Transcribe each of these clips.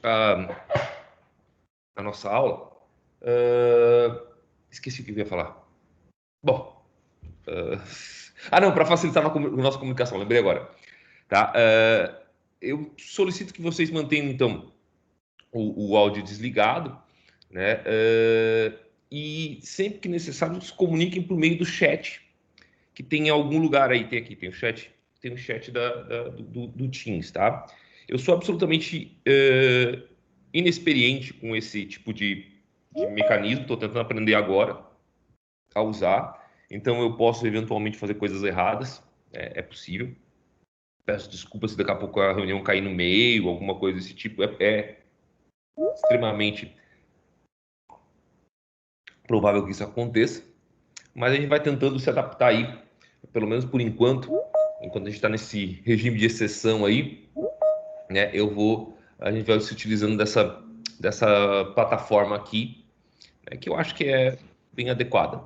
a nossa aula. Esqueci o que eu ia falar. Bom, não, para facilitar a nossa comunicação, lembrei agora. Tá? Eu solicito que vocês mantenham, então, o áudio desligado, né? E sempre que necessário, se comuniquem por meio do chat, que tem em algum lugar aí, tem o chat do Teams, tá? Eu sou absolutamente inexperiente com esse tipo de mecanismo, estou tentando aprender agora a usar, então eu posso eventualmente fazer coisas erradas, é possível. Peço desculpas se daqui a pouco a reunião cair no meio, alguma coisa desse tipo, é extremamente provável que isso aconteça, mas a gente vai tentando se adaptar aí, pelo menos por enquanto a gente está nesse regime de exceção aí, né? A gente vai se utilizando dessa plataforma aqui, né, que eu acho que é bem adequada,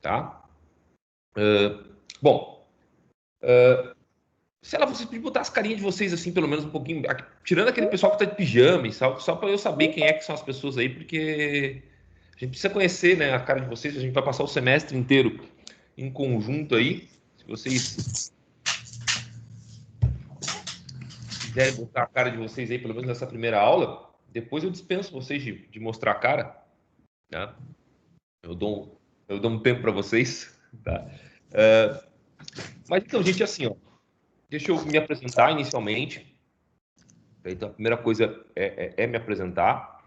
tá? Bom, sei lá, vocês podiam botar as carinhas de vocês assim, pelo menos um pouquinho, tirando aquele pessoal que tá de pijama e só para eu saber quem é que são as pessoas aí, porque a gente precisa conhecer, né, a cara de vocês. A gente vai passar o semestre inteiro em conjunto aí. Se vocês quiserem botar a cara de vocês aí, pelo menos nessa primeira aula, depois eu dispenso vocês de mostrar a cara, né? Eu dou um tempo para vocês, tá? Mas então, gente, assim, ó, deixa eu me apresentar inicialmente. Então, a primeira coisa é me apresentar.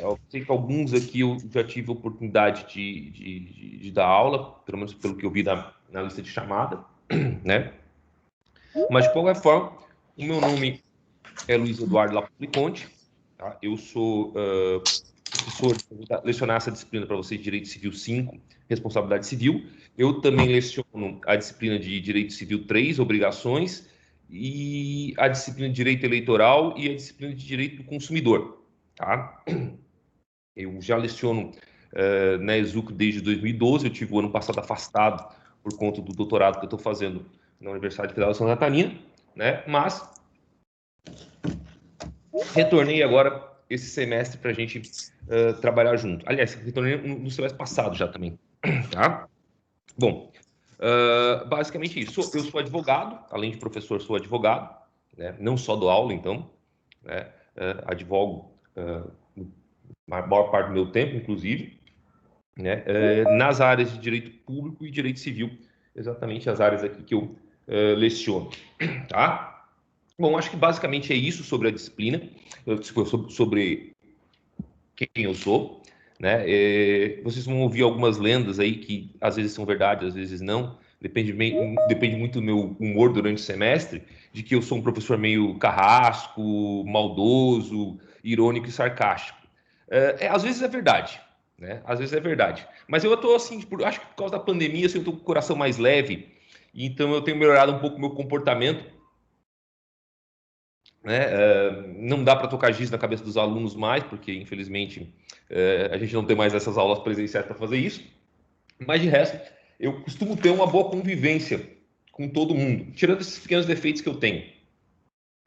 Eu sei que alguns aqui eu já tive a oportunidade de dar aula, pelo menos pelo que eu vi na lista de chamada, né? Mas, de qualquer forma, o meu nome é Luiz Eduardo Lapliconte, tá? Eu sou professor, vou lecionar essa disciplina para vocês, Direito Civil 5, Responsabilidade Civil. Eu também leciono a disciplina de Direito Civil 3, Obrigações, e a disciplina de Direito Eleitoral e a disciplina de Direito do Consumidor, tá? Eu já leciono na ESUC desde 2012, eu tive o ano passado afastado por conta do doutorado que eu estou fazendo na Universidade Federal de Santa Catarina, né? Mas retornei agora esse semestre para a gente trabalhar junto. Aliás, retornei no semestre passado já também, tá? Bom, basicamente isso. Eu sou advogado, além de professor, sou advogado, né? Não só dou aula, então, né? Advogo a maior parte do meu tempo, inclusive, né? Nas áreas de direito público e direito civil, exatamente as áreas aqui que eu leciono, tá? Bom, acho que basicamente é isso sobre a disciplina, sobre quem eu sou, né? Vocês vão ouvir algumas lendas aí que às vezes são verdade, às vezes não. Depende muito do meu humor durante o semestre, de que eu sou um professor meio carrasco, maldoso, irônico e sarcástico. Às vezes é verdade, né? Às vezes é verdade. Mas eu tô assim, acho que por causa da pandemia, assim, eu tô com o coração mais leve, então eu tenho melhorado um pouco o meu comportamento, né? Não dá para tocar giz na cabeça dos alunos mais, porque infelizmente a gente não tem mais essas aulas presenciais para fazer isso. Mas de resto, eu costumo ter uma boa convivência com todo mundo, tirando esses pequenos defeitos que eu tenho.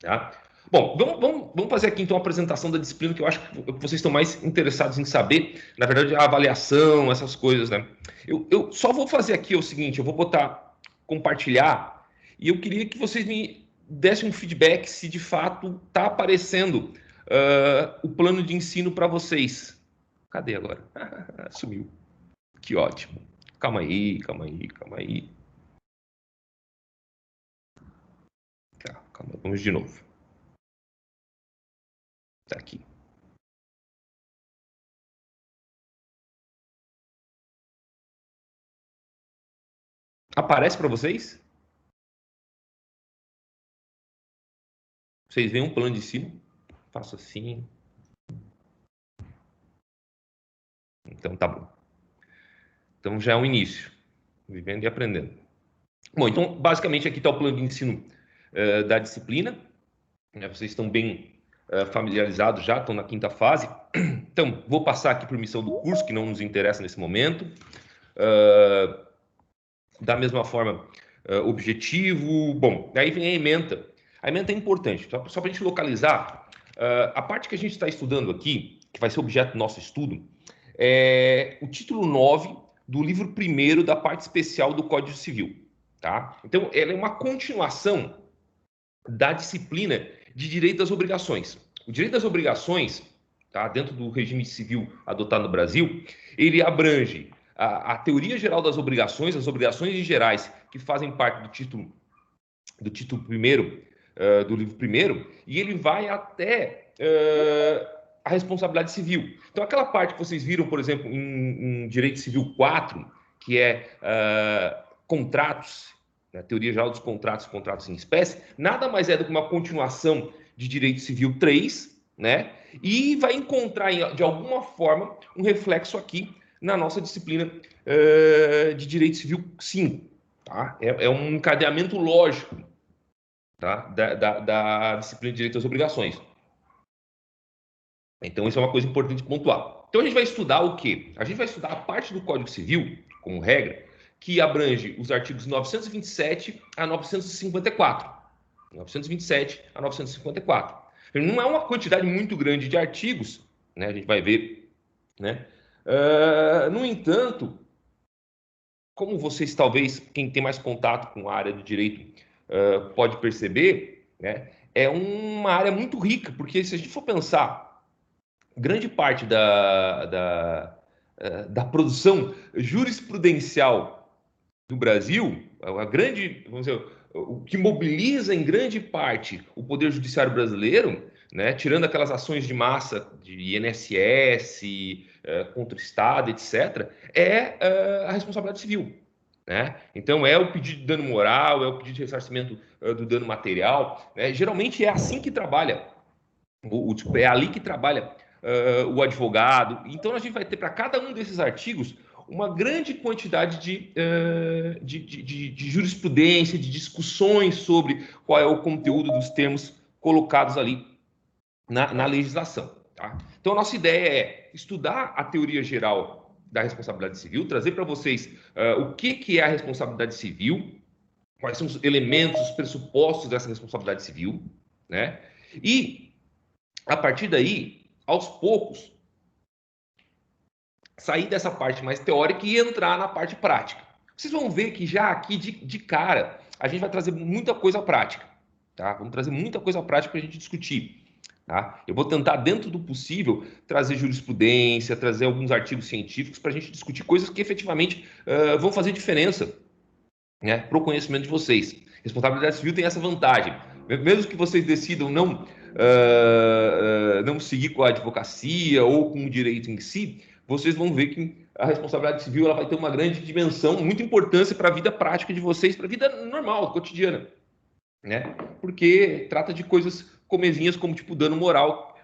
Tá? Bom, vamos fazer aqui então a apresentação da disciplina, que eu acho que vocês estão mais interessados em saber, na verdade, a avaliação, essas coisas, né? Eu só vou fazer aqui o seguinte, eu vou botar compartilhar, e eu queria que vocês me dessem um feedback se de fato está aparecendo o plano de ensino para vocês. Cadê agora? Sumiu. Que ótimo. Calma aí. Tá, calma, vamos de novo. Tá aqui. Aparece para vocês? Vocês veem um plano de ensino? Faço assim. Então tá bom. Então já é um início. Vivendo e aprendendo. Bom, então basicamente aqui está o plano de ensino da disciplina. Vocês estão bem familiarizados já, estão na quinta fase. Então, vou passar aqui por missão do curso, que não nos interessa nesse momento. Da mesma forma, objetivo. Bom, aí vem a ementa. A ementa é importante, só para a gente localizar. A parte que a gente está estudando aqui, que vai ser objeto do nosso estudo, é o título 9 do livro 1º da parte especial do Código Civil. Tá? Então, ela é uma continuação da disciplina de direito das obrigações. O direito das obrigações, tá, dentro do regime civil adotado no Brasil, ele abrange a teoria geral das obrigações, as obrigações gerais que fazem parte do título 1º, do livro 1º, e ele vai até a responsabilidade civil. Então, aquela parte que vocês viram, por exemplo, em Direito Civil 4, que é contratos, né, teoria geral dos contratos, contratos em espécie, nada mais é do que uma continuação de Direito Civil 3, né? E vai encontrar, de alguma forma, um reflexo aqui na nossa disciplina de Direito Civil 5. Tá? É um encadeamento lógico, tá? da disciplina de Direito às Obrigações. Então, isso é uma coisa importante de pontuar. Então, a gente vai estudar o quê? A gente vai estudar a parte do Código Civil, como regra, que abrange os artigos 927 a 954. 927 a 954. Não é uma quantidade muito grande de artigos, né? A gente vai ver, né? No entanto, como vocês talvez, quem tem mais contato com a área do direito pode perceber, né? É uma área muito rica, porque se a gente for pensar, grande parte da produção jurisprudencial do Brasil, a grande, vamos dizer, o que mobiliza em grande parte o Poder Judiciário brasileiro, né, tirando aquelas ações de massa de INSS, contra o Estado, etc., é a responsabilidade civil. Né? Então, é o pedido de dano moral, é o pedido de ressarcimento do dano material. Né? Geralmente é assim que trabalha, é ali que trabalha o advogado. Então, a gente vai ter para cada um desses artigos uma grande quantidade de jurisprudência, de discussões sobre qual é o conteúdo dos termos colocados ali na legislação. Tá? Então, a nossa ideia é estudar a teoria geral da responsabilidade civil, trazer para vocês o que é a responsabilidade civil, quais são os elementos, os pressupostos dessa responsabilidade civil, né? E, a partir daí, aos poucos, sair dessa parte mais teórica e entrar na parte prática. Vocês vão ver que já aqui, de cara, a gente vai trazer muita coisa prática. Tá? Vamos trazer muita coisa prática para a gente discutir. Tá? Eu vou tentar, dentro do possível, trazer jurisprudência, trazer alguns artigos científicos para a gente discutir coisas que efetivamente vão fazer diferença, né, para o conhecimento de vocês. Responsabilidade civil tem essa vantagem. Mesmo que vocês decidam não seguir com a advocacia ou com o direito em si, vocês vão ver que a responsabilidade civil ela vai ter uma grande dimensão, muita importância para a vida prática de vocês, para a vida normal, cotidiana. Né? Porque trata de coisas comezinhas como tipo dano moral,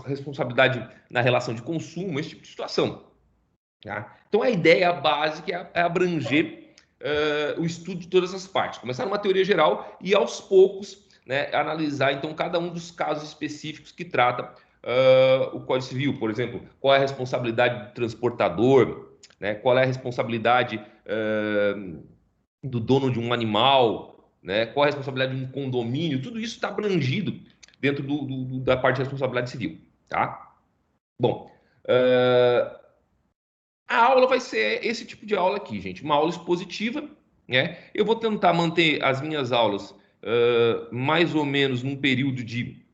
responsabilidade na relação de consumo, esse tipo de situação. Tá? Então a ideia básica é abranger o estudo de todas as partes, começar numa teoria geral e aos poucos, né, analisar então cada um dos casos específicos que trata o Código Civil. Por exemplo, qual é a responsabilidade do transportador, né, qual é a responsabilidade do dono de um animal, né? Qual a responsabilidade de um condomínio, tudo isso está abrangido dentro da parte de responsabilidade civil, tá? Bom, a aula vai ser esse tipo de aula aqui, gente, uma aula expositiva, né? Eu vou tentar manter as minhas aulas mais ou menos num período de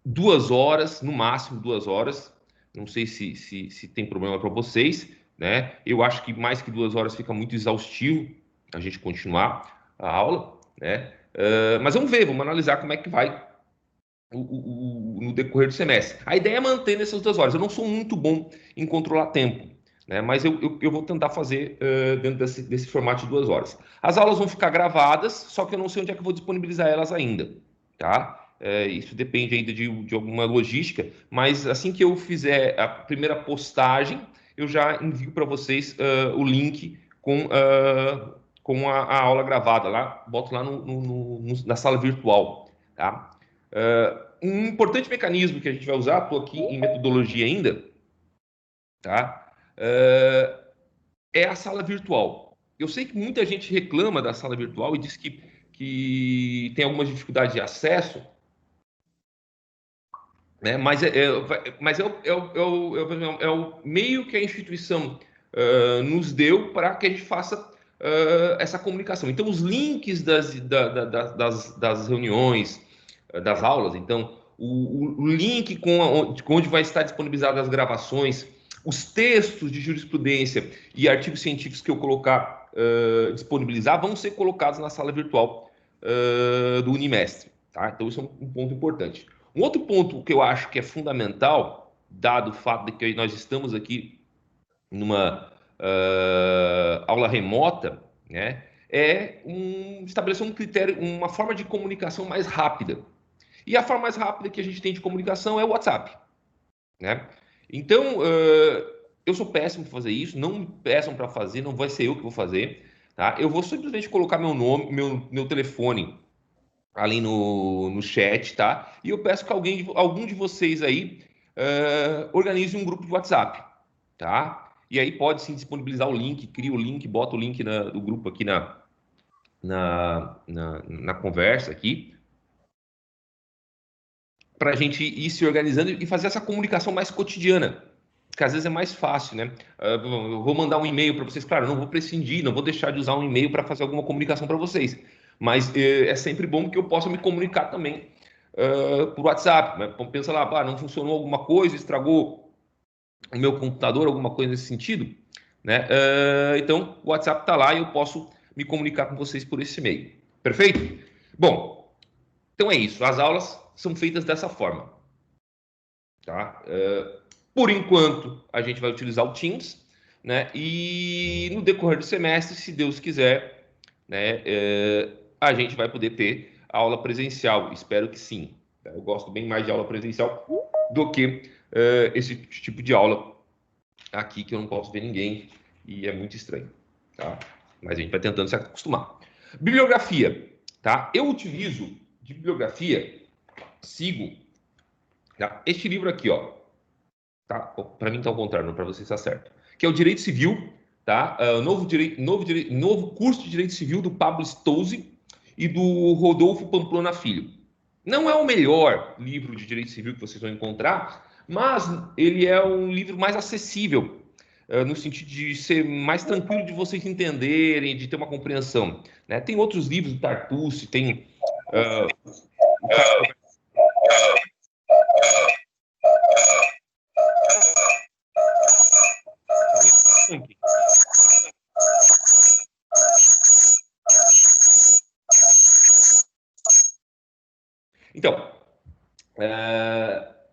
2 horas, no máximo 2 horas, não sei se tem problema para vocês, né? Eu acho que mais que 2 horas fica muito exaustivo a gente continuar a aula, né? Mas vamos ver, vamos analisar como é que vai no decorrer do semestre. A ideia é manter nessas 2 horas. Eu não sou muito bom em controlar tempo, né? Mas eu vou tentar fazer dentro desse formato de 2 horas. As aulas vão ficar gravadas, só que eu não sei onde é que eu vou disponibilizar elas ainda, tá? Isso depende ainda de alguma logística, mas assim que eu fizer a primeira postagem, eu já envio para vocês o link com a aula gravada lá, boto lá na sala virtual, tá? Um importante mecanismo que a gente vai usar, estou aqui em metodologia ainda, tá? É a sala virtual. Eu sei que muita gente reclama da sala virtual e diz que tem algumas dificuldades de acesso, né? É o meio que a instituição nos deu para que a gente faça essa comunicação. Então, os links das reuniões, das aulas, então, o link onde vai estar disponibilizadas as gravações, os textos de jurisprudência e artigos científicos que eu colocar, disponibilizar, vão ser colocados na sala virtual do Unimestre. Tá? Então, isso é um ponto importante. Um outro ponto que eu acho que é fundamental, dado o fato de que nós estamos aqui numa aula remota, né, estabelecer um critério, uma forma de comunicação mais rápida. E a forma mais rápida que a gente tem de comunicação é o WhatsApp, né? Então, eu sou péssimo para fazer isso, não me peçam para fazer, não vai ser eu que vou fazer, tá? Eu vou simplesmente colocar meu nome, meu telefone ali no chat, tá? E eu peço que algum de vocês aí organize um grupo de WhatsApp, tá? E aí pode sim disponibilizar o link, cria o link, bota o link do grupo aqui na conversa aqui, para a gente ir se organizando e fazer essa comunicação mais cotidiana, que às vezes é mais fácil, né? Eu vou mandar um e-mail para vocês, claro, não vou prescindir, não vou deixar de usar um e-mail para fazer alguma comunicação para vocês, mas é sempre bom que eu possa me comunicar também por WhatsApp. Né? Pensa lá, não funcionou alguma coisa, estragou o meu computador, alguma coisa nesse sentido, né? Então, o WhatsApp está lá e eu posso me comunicar com vocês por esse meio. Perfeito? Bom, então é isso. As aulas são feitas dessa forma. Tá? Por enquanto, a gente vai utilizar o Teams, né? E no decorrer do semestre, se Deus quiser, né, a gente vai poder ter aula presencial. Espero que sim. Eu gosto bem mais de aula presencial do que esse tipo de aula aqui que eu não posso ver ninguém e é muito estranho, tá? Mas a gente vai tentando se acostumar. Bibliografia, tá? Eu utilizo de bibliografia, sigo, tá? Este livro aqui, ó, tá? Para mim tá ao contrário, para vocês está certo. Que é o Direito Civil, tá? Novo curso de Direito Civil do Pablo Stouzy e do Rodolfo Pamplona Filho. Não é o melhor livro de Direito Civil que vocês vão encontrar, mas ele é um livro mais acessível, no sentido de ser mais tranquilo de vocês entenderem, de ter uma compreensão. Né? Tem outros livros do Tartucci, tem Então,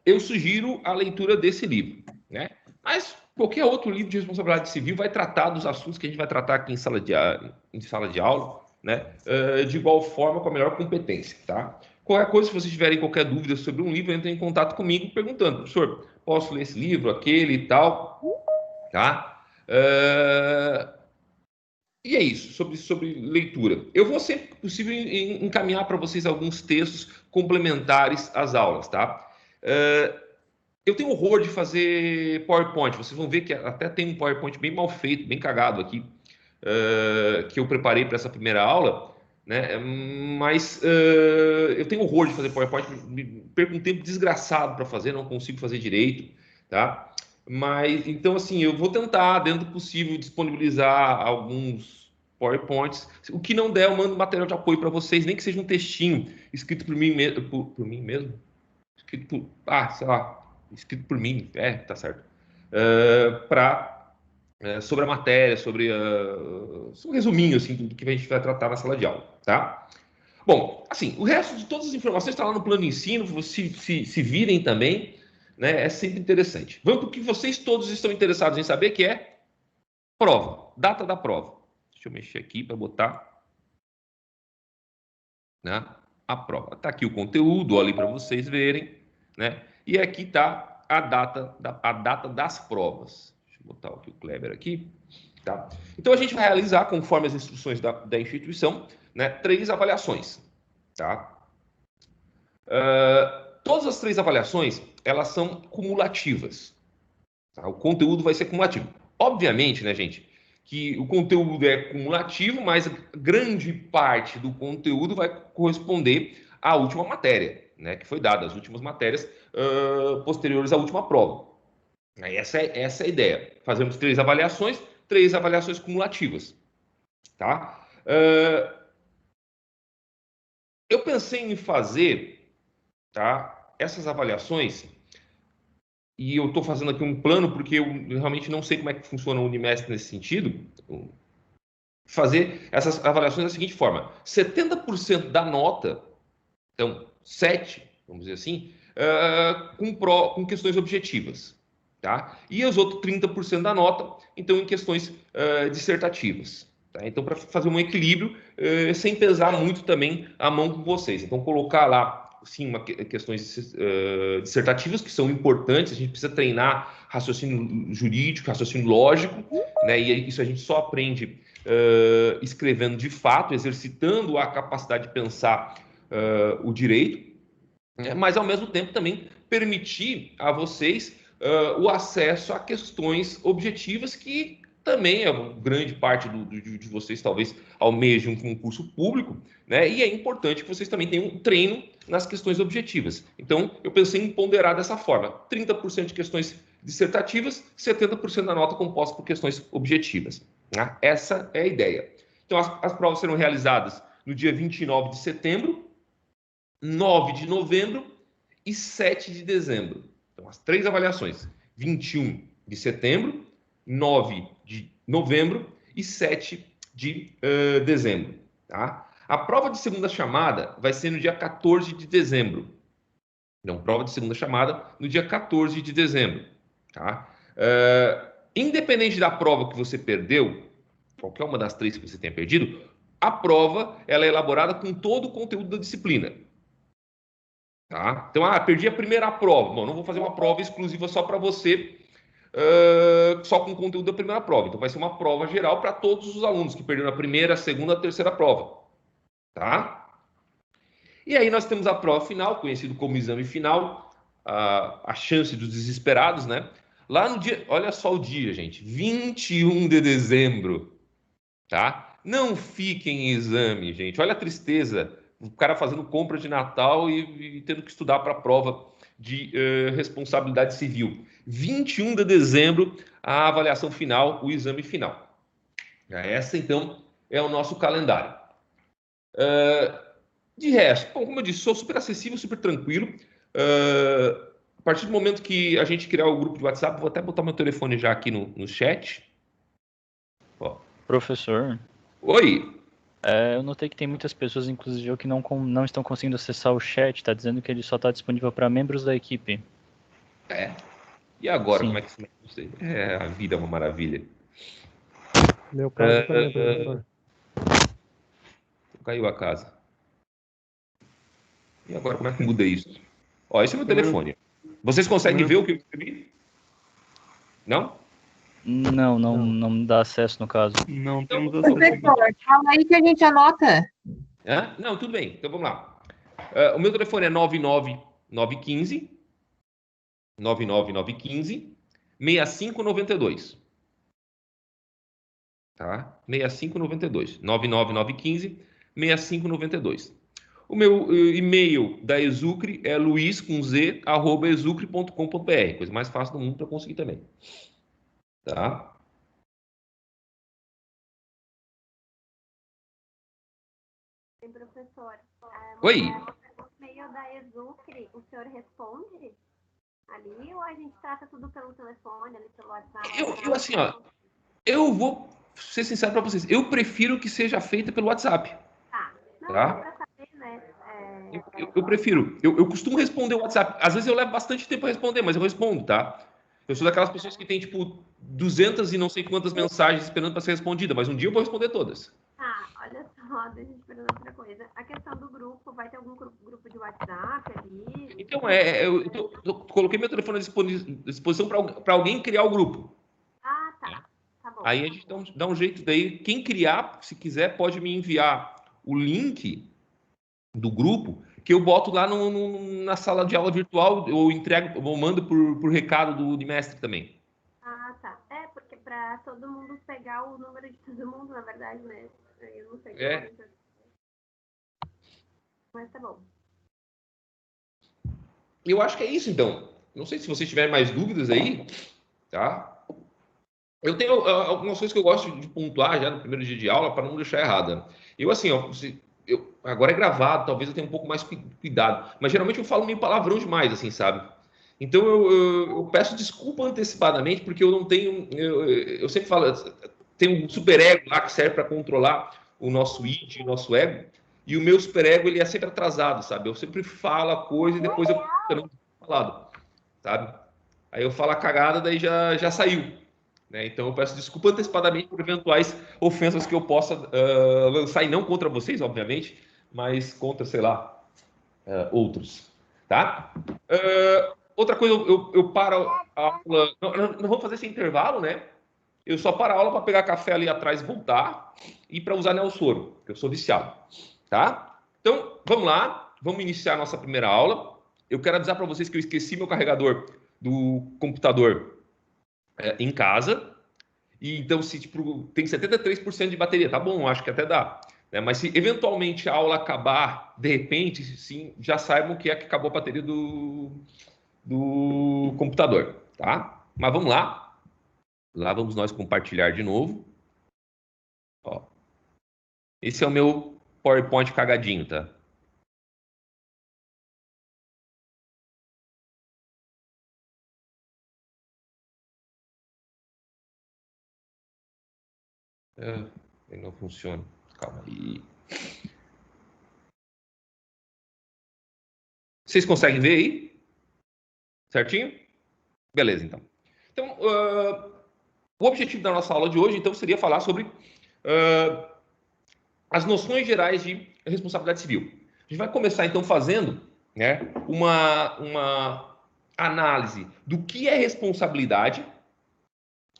eu sugiro a leitura desse livro, né? Mas qualquer outro livro de responsabilidade civil vai tratar dos assuntos que a gente vai tratar aqui em sala de aula, né? De igual forma, com a melhor competência, tá? Qualquer coisa, se vocês tiverem qualquer dúvida sobre um livro, entrem em contato comigo perguntando, professor, posso ler esse livro, aquele e tal, tá? E é isso, sobre leitura. Eu vou sempre que possível encaminhar para vocês alguns textos complementares às aulas, tá? Eu tenho horror de fazer PowerPoint. Vocês vão ver que até tem um PowerPoint bem mal feito, bem cagado aqui, que eu preparei para essa primeira aula, né? Mas eu tenho horror de fazer PowerPoint, perco um tempo desgraçado para fazer, não consigo fazer direito, tá? Mas, então, assim, eu vou tentar, dentro do possível, disponibilizar alguns PowerPoints. O que não der, eu mando material de apoio para vocês, nem que seja um textinho escrito por mim, por mim mesmo. Escrito por, sei lá, escrito por mim, tá certo. Sobre a matéria, sobre um resuminho, assim, do que a gente vai tratar na sala de aula, tá? Bom, assim, o resto de todas as informações está lá no plano de ensino, se virem também, né? É sempre interessante. Vamos para o que vocês todos estão interessados em saber, que é prova, data da prova. Deixa eu mexer aqui para botar, né, a prova. Está aqui o conteúdo ali para vocês verem, né? E aqui está a data das provas. Deixa eu botar aqui o Kleber aqui. Tá? Então, a gente vai realizar, conforme as instruções da instituição, né, 3 avaliações. Tá? Todas as 3 avaliações, elas são cumulativas. Tá? O conteúdo vai ser cumulativo. Obviamente, né, gente, que o conteúdo é cumulativo, mas grande parte do conteúdo vai corresponder à última matéria. né, que foi dada, as últimas matérias posteriores à última prova. Essa é a ideia. Fazemos 3 avaliações cumulativas. Tá? Eu pensei em fazer, tá, essas avaliações, e eu estou fazendo aqui um plano, porque eu realmente não sei como é que funciona o Unimestre nesse sentido, fazer essas avaliações da seguinte forma: 70% da nota, então 7, vamos dizer assim, com questões objetivas. Tá? E os outros 30% da nota, então, em questões dissertativas. Tá? Então, para fazer um equilíbrio, sem pesar muito também a mão com vocês. Então, colocar lá, sim, questões dissertativas, que são importantes, a gente precisa treinar raciocínio jurídico, raciocínio lógico, né? E isso a gente só aprende escrevendo de fato, exercitando a capacidade de pensar o direito, né? Mas, ao mesmo tempo, também permitir a vocês o acesso a questões objetivas que também é uma grande parte de vocês talvez almejem um concurso público, né? E é importante que vocês também tenham um treino nas questões objetivas. Então, eu pensei em ponderar dessa forma: 30% de questões dissertativas, 70% da nota composta por questões objetivas. Né? Essa é a ideia. Então, as provas serão realizadas no dia 29 de setembro, 9 de novembro e 7 de dezembro. Então, as 3 avaliações: 21 de setembro, 9 de novembro e 7 de dezembro. Tá? A prova de segunda chamada vai ser no dia 14 de dezembro. Então, prova de segunda chamada no dia 14 de dezembro. Tá? Independente da prova que você perdeu, qualquer uma das 3 que você tenha perdido, a prova ela é elaborada com todo o conteúdo da disciplina. Tá? Então, perdi a primeira prova. Bom, não vou fazer uma prova exclusiva só para você, só com o conteúdo da primeira prova. Então, vai ser uma prova geral para todos os alunos que perderam a primeira, a segunda, a terceira prova. Tá? E aí nós temos a prova final, conhecido como exame final, a chance dos desesperados, né? Lá no dia, olha só o dia, gente, 21 de dezembro, tá? Não fiquem em exame, gente. Olha a tristeza. O cara fazendo compra de Natal e tendo que estudar para a prova de responsabilidade civil. 21 de dezembro, a avaliação final, o exame final. Essa, então, é o nosso calendário. De resto, bom, como eu disse, sou super acessível, super tranquilo. A partir do momento que a gente criar o grupo de WhatsApp, vou até botar meu telefone já aqui no chat. Ó. Professor, Oi. eu notei que tem muitas pessoas, inclusive eu, que não estão conseguindo acessar o chat. Está dizendo que ele só está disponível para membros da equipe. E agora, Sim. como é que isso não sei? A vida é uma maravilha. Meu caso também, professor. Caiu a casa. E agora, como é que muda isso? Ó, esse é o meu telefone. Vocês conseguem ver o que eu escrevi? Não? Não dá acesso, no caso. Não temos acesso. Professor, fala aí que a gente anota. Não, tudo bem. Então vamos lá. O meu telefone é 99915 6592. Tá? 6592. 99915 6592. O meu e-mail da Exucre é luiz@exucre.com.br. Coisa mais fácil do mundo para conseguir também. Tá? Professor, Oi. por meio da Exucre, o senhor responde ali ou a gente trata tudo pelo telefone, ali pelo WhatsApp? Eu assim, ó, eu vou ser sincero para vocês. Eu prefiro que seja feita pelo WhatsApp. Tá. Não, Tá? para saber, né? Eu prefiro. Eu costumo responder o WhatsApp. Às vezes eu levo bastante tempo a responder, mas eu respondo, tá? Eu sou daquelas pessoas que tem, tipo, 200 e não sei quantas mensagens esperando para ser respondida, mas um dia eu vou responder todas. Tá, olha só, deixa eu te perguntar outra coisa. A questão do grupo, vai ter algum grupo de WhatsApp ali? Então, coloquei meu telefone à disposição para alguém criar o grupo. Tá. Tá bom. Aí a gente dá um jeito daí. Quem criar, se quiser, pode me enviar o link do grupo, que eu boto lá na sala de aula virtual, ou entrego, ou mando por recado do mestre também. Tá. Porque para todo mundo pegar o número de todo mundo, na verdade, né? Eu não sei. Mas tá bom. eu acho que é isso, então. Não sei se vocês tiverem mais dúvidas aí, tá? Eu tenho algumas coisas que eu gosto de pontuar já no primeiro dia de aula para não deixar errada. Eu, assim, ó, agora é gravado, talvez eu tenha um pouco mais cuidado, mas geralmente eu falo meio palavrão demais, assim, sabe? Então eu peço desculpa antecipadamente, porque eu não tenho. Eu sempre falo, tem um superego lá que serve para controlar o nosso id, o nosso ego, e o meu superego ele é sempre atrasado, sabe? Eu sempre falo a coisa e depois eu não falado, sabe? Aí eu falo a cagada, daí já saiu. Né? Então eu peço desculpa antecipadamente por eventuais ofensas que eu possa lançar, e não contra vocês, obviamente, mas contra, sei lá, outros. Tá? Outra coisa, eu paro a aula. Não vamos fazer esse intervalo, né? Eu só paro a aula para pegar café ali atrás e voltar, e para usar Neosoro, porque eu sou viciado. Tá? Então, vamos lá, vamos iniciar a nossa primeira aula. Eu quero avisar para vocês que eu esqueci meu carregador do computador em casa, e então se tipo, tem 73% de bateria, tá bom, acho que até dá, né? Mas se eventualmente a aula acabar de repente, sim, já saibam que é que acabou a bateria do computador, tá? Mas vamos lá, vamos nós compartilhar de novo. Ó. Esse é o meu PowerPoint cagadinho, tá? Ele não funciona. Calma aí. Vocês conseguem ver aí? Certinho? Beleza, então. Então, o objetivo da nossa aula de hoje, então, seria falar sobre as noções gerais de responsabilidade civil. A gente vai começar, então, fazendo, né, uma análise do que é responsabilidade,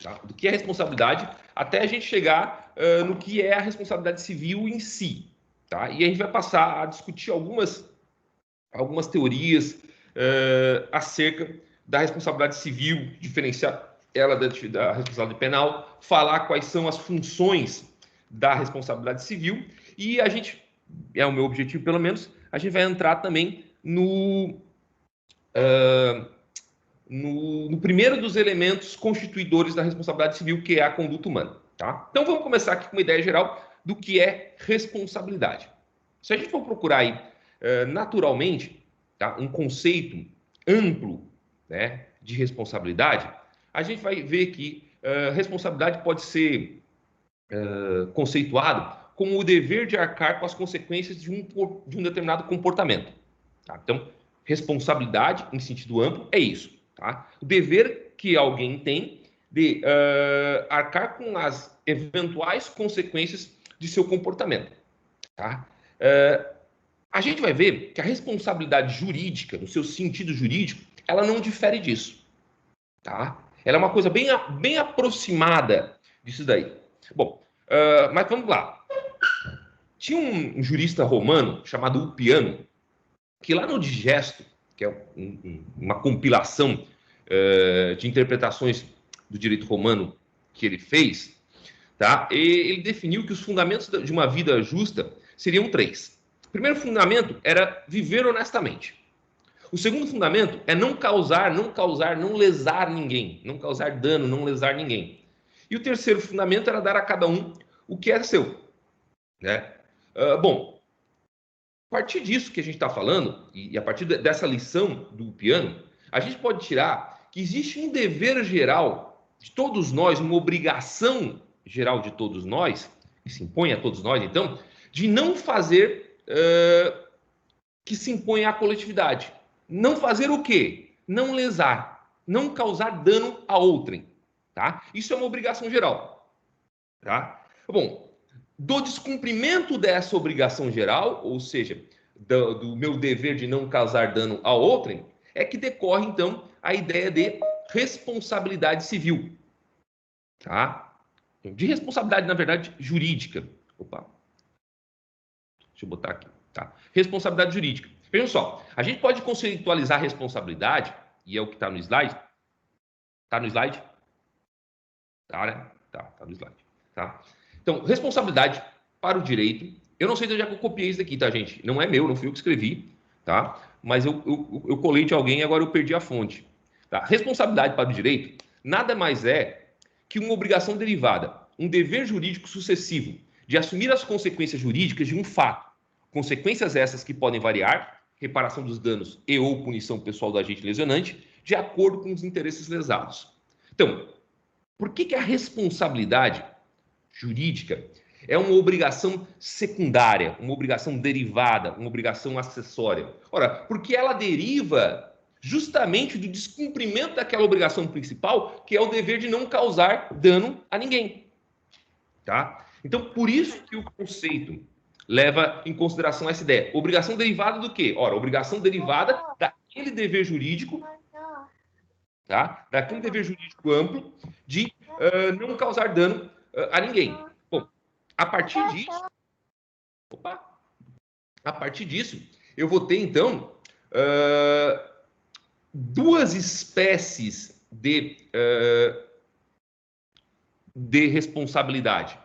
tá? Do que é responsabilidade, até a gente chegar no que é a responsabilidade civil em si. Tá? E a gente vai passar a discutir algumas teorias acerca da responsabilidade civil, diferenciar ela da responsabilidade penal, falar quais são as funções da responsabilidade civil, e a gente, é o meu objetivo pelo menos, a gente vai entrar também no primeiro dos elementos constituidores da responsabilidade civil, que é a conduta humana. Tá? Então vamos começar aqui com uma ideia geral do que é responsabilidade. Se a gente for procurar aí, naturalmente, tá, um conceito amplo, né, de responsabilidade, a gente vai ver que responsabilidade pode ser conceituado como o dever de arcar com as consequências de um determinado comportamento. Tá? Então, responsabilidade, em sentido amplo, é isso. Tá? O dever que alguém tem de arcar com as eventuais consequências de seu comportamento. Tá? A gente vai ver que a responsabilidade jurídica, no seu sentido jurídico, ela não difere disso. Tá? Ela é uma coisa bem aproximada disso daí. Bom, mas vamos lá. Tinha um jurista romano chamado Ulpiano, que lá no Digesto, que é uma compilação de interpretações do direito romano que ele fez, tá? Ele definiu que os fundamentos de uma vida justa seriam 3. O primeiro fundamento era viver honestamente. O segundo fundamento é não lesar ninguém, não causar dano, não lesar ninguém. E o terceiro fundamento era dar a cada um o que é seu. Né? Bom, a partir disso que a gente está falando, e a partir dessa lição do piano, a gente pode tirar que existe um dever geral de todos nós, uma obrigação geral de todos nós, que se impõe a todos nós, então, de não fazer que se impõe à coletividade. Não fazer o quê? Não lesar, não causar dano a outrem. Tá? Isso é uma obrigação geral. Tá? Bom, do descumprimento dessa obrigação geral, ou seja, do meu dever de não causar dano a outrem, é que decorre, então, a ideia de responsabilidade civil. Tá? De responsabilidade, na verdade, jurídica. Opa. Deixa eu botar aqui. Tá? Responsabilidade jurídica. Vejam só, a gente pode conceitualizar a responsabilidade, e é o que está no slide. Está no slide? Tá, né? Tá no slide. Tá? Então, responsabilidade para o direito. Eu não sei de onde é que eu copiei isso daqui, tá, gente? Não é meu, não fui eu que escrevi, tá? mas eu colei de alguém e agora eu perdi a fonte. Tá? Responsabilidade para o direito nada mais é que uma obrigação derivada, um dever jurídico sucessivo de assumir as consequências jurídicas de um fato. Consequências essas que podem variar, reparação dos danos e ou punição pessoal do agente lesionante, de acordo com os interesses lesados. Então, por que a responsabilidade jurídica é uma obrigação secundária, uma obrigação derivada, uma obrigação acessória? Ora, porque ela deriva justamente do descumprimento daquela obrigação principal, que é o dever de não causar dano a ninguém. Tá? Então, por isso que o conceito leva em consideração essa ideia. Obrigação derivada do quê? Ora, obrigação derivada daquele dever jurídico, tá? Daquele dever jurídico amplo de não causar dano a ninguém. Bom, a partir disso, eu vou ter, então, duas espécies de responsabilidade.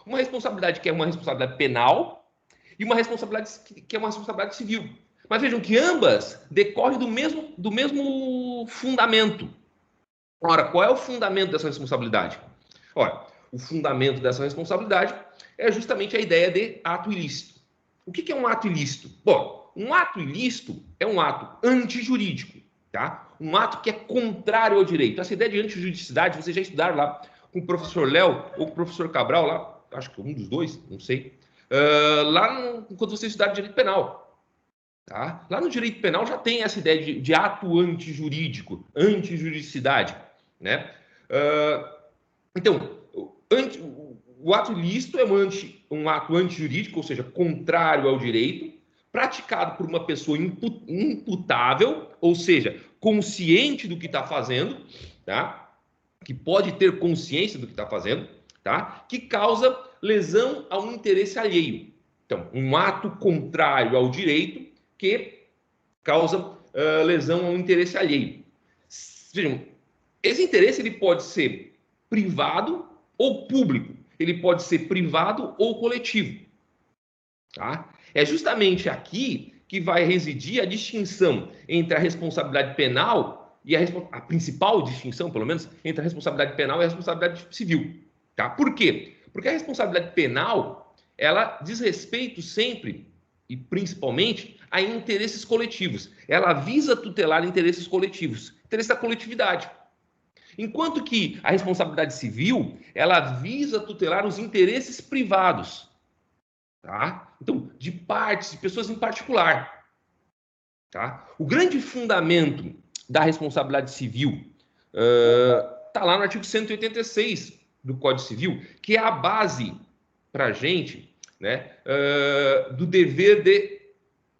Uma responsabilidade que é uma responsabilidade penal e uma responsabilidade que é uma responsabilidade civil. Mas vejam que ambas decorrem do mesmo fundamento. Ora, qual é o fundamento dessa responsabilidade? Ora, o fundamento dessa responsabilidade é justamente a ideia de ato ilícito. O que é um ato ilícito? Bom, um ato ilícito é um ato antijurídico, tá? Um ato que é contrário ao direito. Essa ideia de antijuridicidade, vocês já estudaram lá com o professor Léo ou com o professor Cabral lá, acho que um dos dois, não sei, quando vocês estudaram direito penal. Tá? Lá no direito penal já tem essa ideia de ato antijurídico, antijuridicidade, né? Então, o ato ilícito é um ato antijurídico, ou seja, contrário ao direito, praticado por uma pessoa imputável, ou seja, consciente do que está fazendo, tá? Que pode ter consciência do que está fazendo, tá? Que causa lesão a um interesse alheio. Então, um ato contrário ao direito que causa lesão a um interesse alheio. Vejam, esse interesse ele pode ser privado ou público. Ele pode ser privado ou coletivo. Tá? É justamente aqui que vai residir a distinção entre a responsabilidade penal e a principal distinção, pelo menos, entre a responsabilidade penal e a responsabilidade civil. Tá? Por quê? Porque a responsabilidade penal, ela diz respeito sempre e principalmente a interesses coletivos. Ela visa tutelar interesses coletivos, interesse da coletividade. Enquanto que a responsabilidade civil, ela visa tutelar os interesses privados. Tá? Então, de partes, de pessoas em particular. Tá? O grande fundamento da responsabilidade civil está lá no artigo 186 do Código Civil, que é a base para a gente, né, do dever de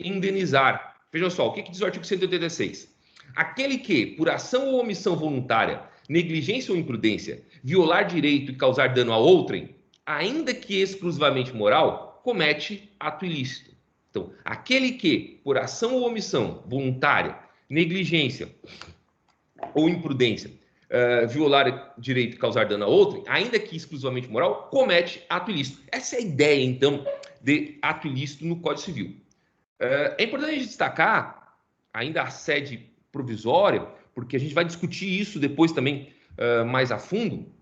indenizar. Vejam só, o que diz o artigo 186? Aquele que, por ação ou omissão voluntária, negligência ou imprudência, violar direito e causar dano a outrem, ainda que exclusivamente moral, comete ato ilícito. Então, aquele que, por ação ou omissão voluntária, negligência ou imprudência, violar direito e causar dano a outrem, ainda que exclusivamente moral, comete ato ilícito. Essa é a ideia, então, de ato ilícito no Código Civil. É importante a gente destacar, ainda a sede provisória, porque a gente vai discutir isso depois também mais a fundo,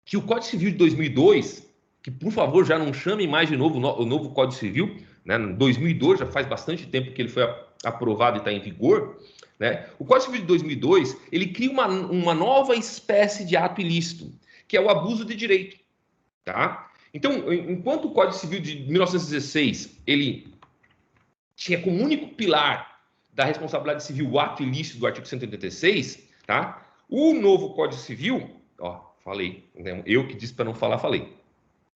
que o Código Civil de 2002, que por favor já não chamem mais de novo o novo Código Civil, né? Em 2002, já faz bastante tempo que ele foi aprovado e está em vigor, né? O Código Civil de 2002, ele cria uma nova espécie de ato ilícito, que é o abuso de direito. Tá? Então, enquanto o Código Civil de 1916, ele tinha como único pilar da responsabilidade civil o ato ilícito do artigo 186, tá? O novo Código Civil, falei, né? Eu que disse para não falar, falei.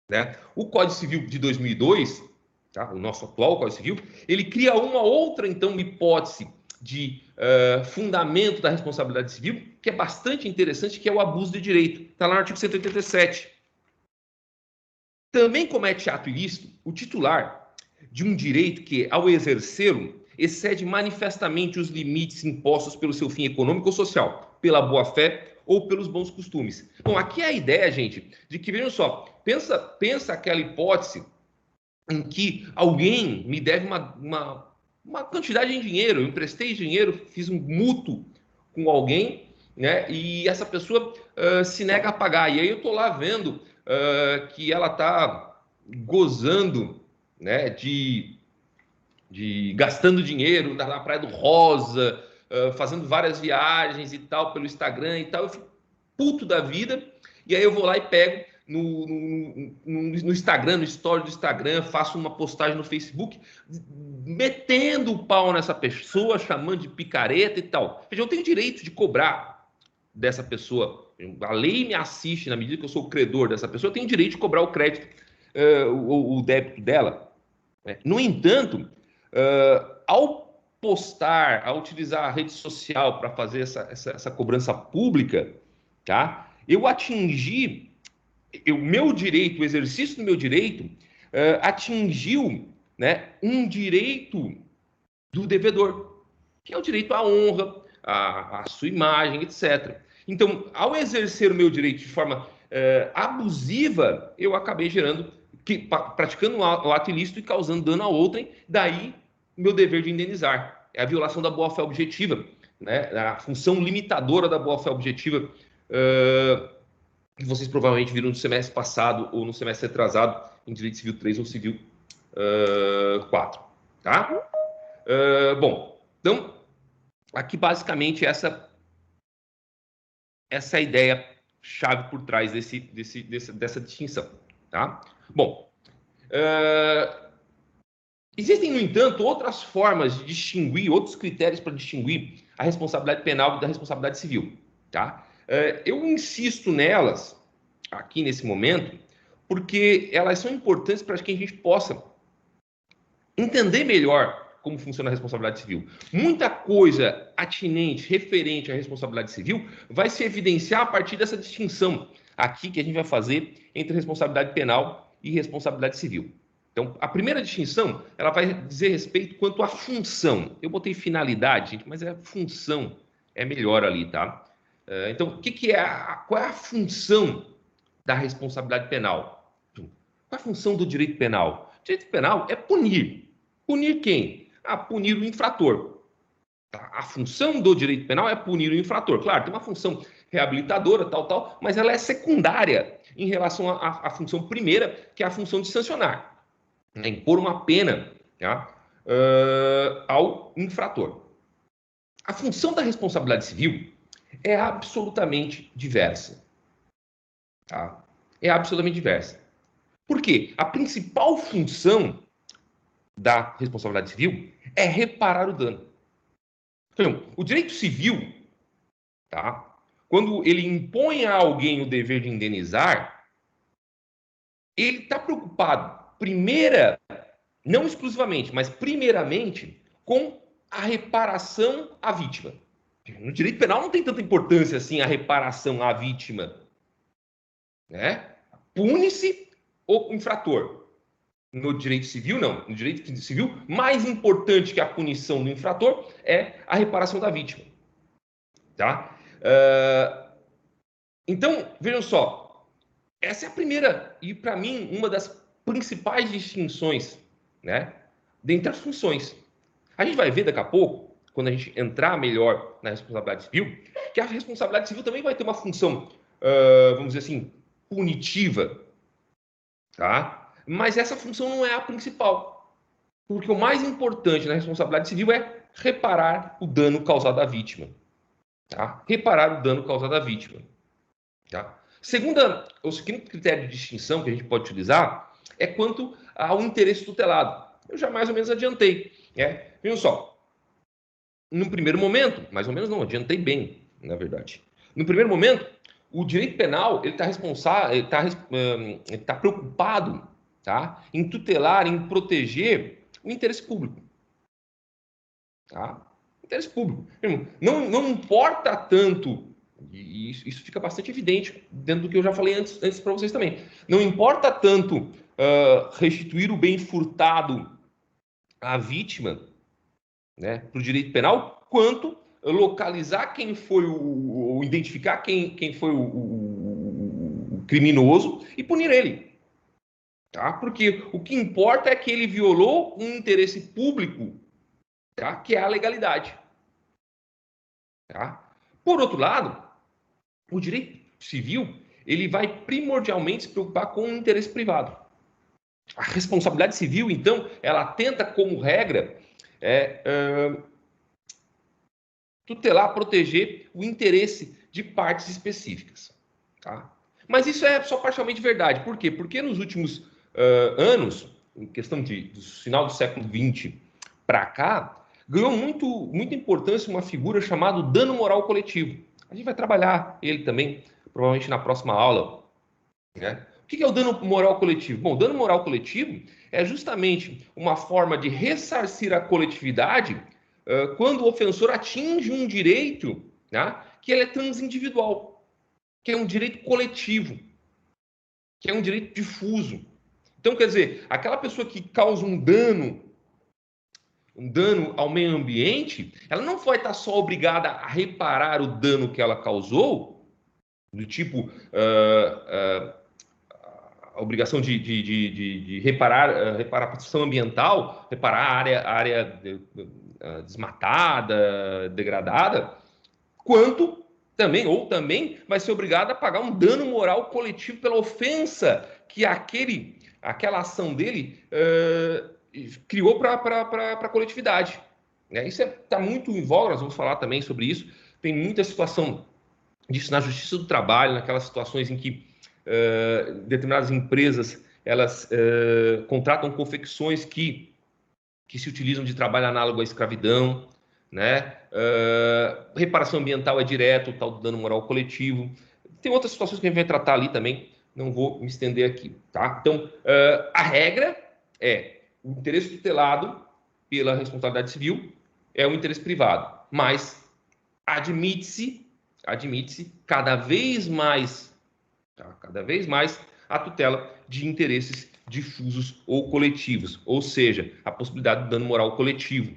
Né? O Código Civil de 2002, tá? O nosso atual Código Civil, ele cria uma outra, então, hipótese de fundamento da responsabilidade civil, que é bastante interessante, que é o abuso de direito. Está lá no artigo 187. Também comete ato ilícito o titular de um direito que, ao exercê-lo, excede manifestamente os limites impostos pelo seu fim econômico ou social, pela boa-fé ou pelos bons costumes. Bom, aqui é a ideia, gente, de que, vejam só, pensa aquela hipótese em que alguém me deve uma quantidade em dinheiro, eu emprestei dinheiro, fiz um mútuo com alguém, né? E essa pessoa se nega a pagar. E aí eu estou lá vendo que ela está gozando, né? De gastando dinheiro na Praia do Rosa, fazendo várias viagens e tal pelo Instagram e tal. Eu fico puto da vida. E aí eu vou lá e pego no Instagram, no story do Instagram, faço uma postagem no Facebook, metendo o pau nessa pessoa, chamando de picareta e tal. Veja, eu tenho direito de cobrar dessa pessoa. A lei me assiste, na medida que eu sou o credor dessa pessoa, eu tenho direito de cobrar o crédito, o débito dela. No entanto, ao postar, ao utilizar a rede social para fazer essa cobrança pública, tá? Eu atingi o meu direito, o exercício do meu direito, atingiu, né, um direito do devedor, que é o direito à honra, à sua imagem, etc. Então, ao exercer o meu direito de forma abusiva, eu acabei praticando um ato ilícito e causando dano a outrem, daí meu dever de indenizar. É a violação da boa-fé objetiva, né, a função limitadora da boa-fé objetiva, que vocês provavelmente viram no semestre passado ou no semestre retrasado, em Direito Civil 3 ou Civil 4. Tá? Bom, então, aqui basicamente essa é a ideia chave por trás dessa distinção. Tá? Bom, existem, no entanto, outras formas de distinguir, outros critérios para distinguir a responsabilidade penal da responsabilidade civil. Tá? Eu insisto nelas, aqui nesse momento, porque elas são importantes para que a gente possa entender melhor como funciona a responsabilidade civil. Muita coisa atinente, referente à responsabilidade civil, vai se evidenciar a partir dessa distinção aqui que a gente vai fazer entre responsabilidade penal e responsabilidade civil. Então, a primeira distinção, ela vai dizer respeito quanto à função. Eu botei finalidade, gente, mas é função, é melhor ali, tá? Então, qual é a função da responsabilidade penal? Qual é a função do direito penal? O direito penal é punir. Punir quem? Punir o infrator. A função do direito penal é punir o infrator. Claro, tem uma função reabilitadora, tal, mas ela é secundária em relação à função primeira, que é a função de sancionar, né? Impor uma pena, tá? Ao infrator. A função da responsabilidade civil é absolutamente diversa. Tá? É absolutamente diversa. Por quê? A principal função da responsabilidade civil é reparar o dano. Então, o direito civil, tá? Quando ele impõe a alguém o dever de indenizar, ele está preocupado, não exclusivamente, mas primeiramente, com a reparação à vítima. No direito penal não tem tanta importância assim a reparação à vítima, né? Pune-se o infrator. No direito civil, não. No direito civil, mais importante que a punição do infrator é a reparação da vítima. Tá? Então, vejam só. Essa é a primeira e, para mim, uma das principais distinções, né, dentre as funções. A gente vai ver daqui a pouco, quando a gente entrar melhor na responsabilidade civil, que a responsabilidade civil também vai ter uma função, vamos dizer assim, punitiva. Tá? Mas essa função não é a principal. Porque o mais importante na responsabilidade civil é reparar o dano causado à vítima. Tá? Reparar o dano causado à vítima. Tá? O segundo critério de distinção que a gente pode utilizar é quanto ao interesse tutelado. Eu já mais ou menos adiantei. Né? Vejam só. No primeiro momento, mais ou menos não, adiantei bem, na verdade. No primeiro momento, o direito penal ele está preocupado, tá, em tutelar, em proteger o interesse público. Tá? Interesse público. Não importa tanto, e isso fica bastante evidente dentro do que eu já falei antes para vocês também. Não importa tanto restituir o bem furtado à vítima, né, para o direito penal, quanto localizar quem foi ou identificar quem foi o criminoso e punir ele. Tá? Porque o que importa é que ele violou um interesse público tá? Que é a legalidade. Tá? Por outro lado, o direito civil ele vai primordialmente se preocupar com o interesse privado. A responsabilidade civil, então, ela tenta, como regra, tutelar, proteger o interesse de partes específicas. Tá? Mas isso é só parcialmente verdade. Por quê? Porque nos últimos anos, em questão do final do século XX para cá, ganhou muita importância uma figura chamada dano moral coletivo. A gente vai trabalhar ele também, provavelmente na próxima aula. Né? O que é o dano moral coletivo? Bom, o dano moral coletivo é justamente uma forma de ressarcir a coletividade quando o ofensor atinge um direito, né, que ele é transindividual, que é um direito coletivo, que é um direito difuso. Então, quer dizer, aquela pessoa que causa um dano ao meio ambiente, ela não vai estar só obrigada a reparar o dano que ela causou, do tipo a obrigação de reparar reparação ambiental, reparar a área desmatada, degradada, quanto também vai ser obrigada a pagar um dano moral coletivo pela ofensa que aquela ação dele criou para a coletividade. Né? Isso está muito em voga, nós vamos falar também sobre isso. Tem muita situação disso na Justiça do Trabalho, naquelas situações em que determinadas empresas elas contratam confecções que se utilizam de trabalho análogo à escravidão, né? Reparação ambiental é direto, o tal do dano moral coletivo. Tem outras situações que a gente vai tratar ali também, não vou me estender aqui. Tá? Então, a regra é o interesse tutelado pela responsabilidade civil é o interesse privado, mas admite-se cada vez mais a tutela de interesses difusos ou coletivos, ou seja, a possibilidade do dano moral coletivo.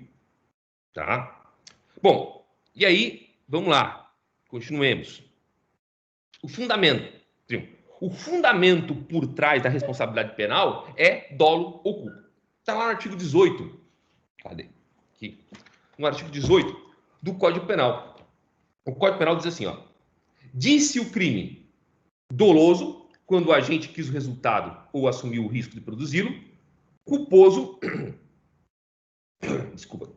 Tá? Bom, e aí, vamos lá, continuemos. O fundamento por trás da responsabilidade penal é dolo ou culpa. Está lá no artigo 18. Cadê? Aqui. No artigo 18 do Código Penal. O Código Penal diz assim, ó. Disse o crime doloso, quando o agente quis o resultado ou assumiu o risco de produzi-lo. Culposo, desculpa,